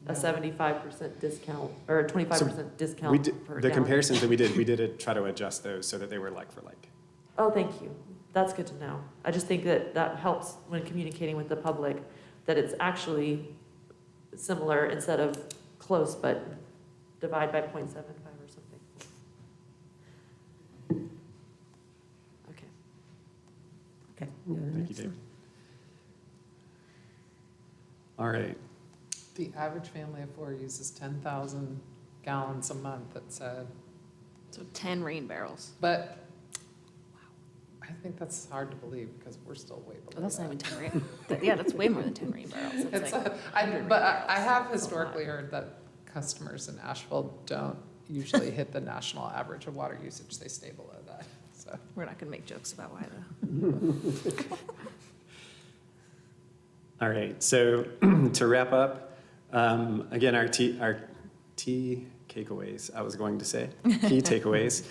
a No. 75% discount, or a 25% discount per The gallon. comparisons that we did try to adjust those so that they were like for like. Oh, thank you. That's good to know. I just think that that helps when communicating with the public, that it's actually similar instead of close, but divide by 0.75 or something. Okay. Okay. no, that Thank you, makes David. sense. All right. The average family of four uses 10,000 gallons a month, it said. So 10 rain barrels. But I think that's hard to believe because we're still way below Oh, that's not that. even 10 rain. Yeah, that's way more than 10 rain barrels. It's It's, like I 100 but rain I barrels. have That's a historically heard that customers in Asheville don't usually hit the national average of water usage. They stay below that, so. We're not going to make jokes about why though. All right, so to wrap up, again, our key takeaways, I was going to say, key takeaways.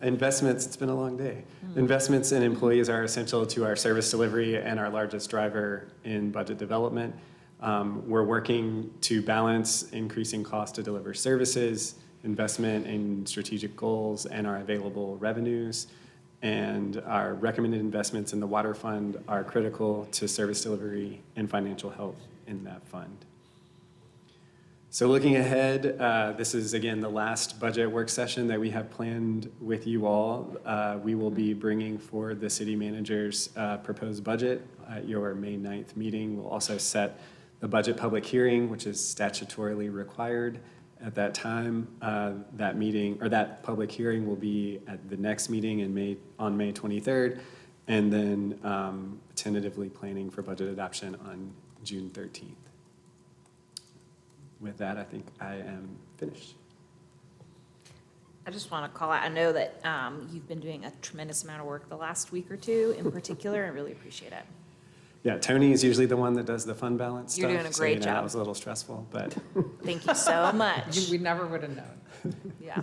Investments, it's been a long day. Investments in employees are essential to our service delivery and our largest driver in budget development. We're working to balance increasing cost to deliver services, investment in strategic goals, and our available revenues. And our recommended investments in the water fund are critical to service delivery and financial health in that fund. So looking ahead, this is again the last budget work session that we have planned with you all. We will be bringing forward the city manager's proposed budget at your May 9th meeting. We'll also set the budget public hearing, which is statutorily required at that time. That meeting, or that public hearing, will be at the next meeting on May 23rd, and then tentatively planning for budget adoption on June 13th. With that, I think I am finished. I just want to call out, I know that you've been doing a tremendous amount of work the last week or two in particular, and really appreciate it. Yeah, Tony is usually the one that does the fund balance stuff. You're doing a so, great That job. was a little stressful, but Thank you so much. We never would have known. Yeah.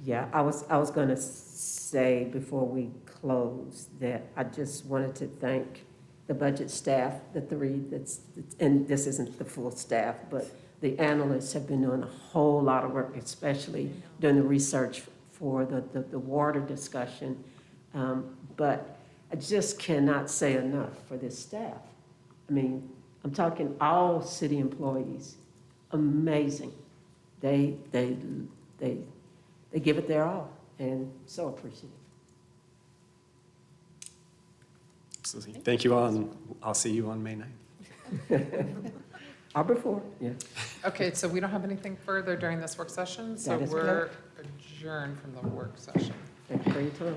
Yeah, I was going to say before we close that I just wanted to thank the budget staff, the three and this isn't the full staff, but the analysts have been doing a whole lot of work, especially doing the research for the water discussion. But I just cannot say enough for this staff. I mean, I'm talking all city employees, amazing. They give it their all, and so appreciative. absolutely. Thank you all, and I'll see you on May 9th. Or before, yeah. Okay, so we don't have anything further during this work session, so That is we're adjourned from the work session. Thank you for your time.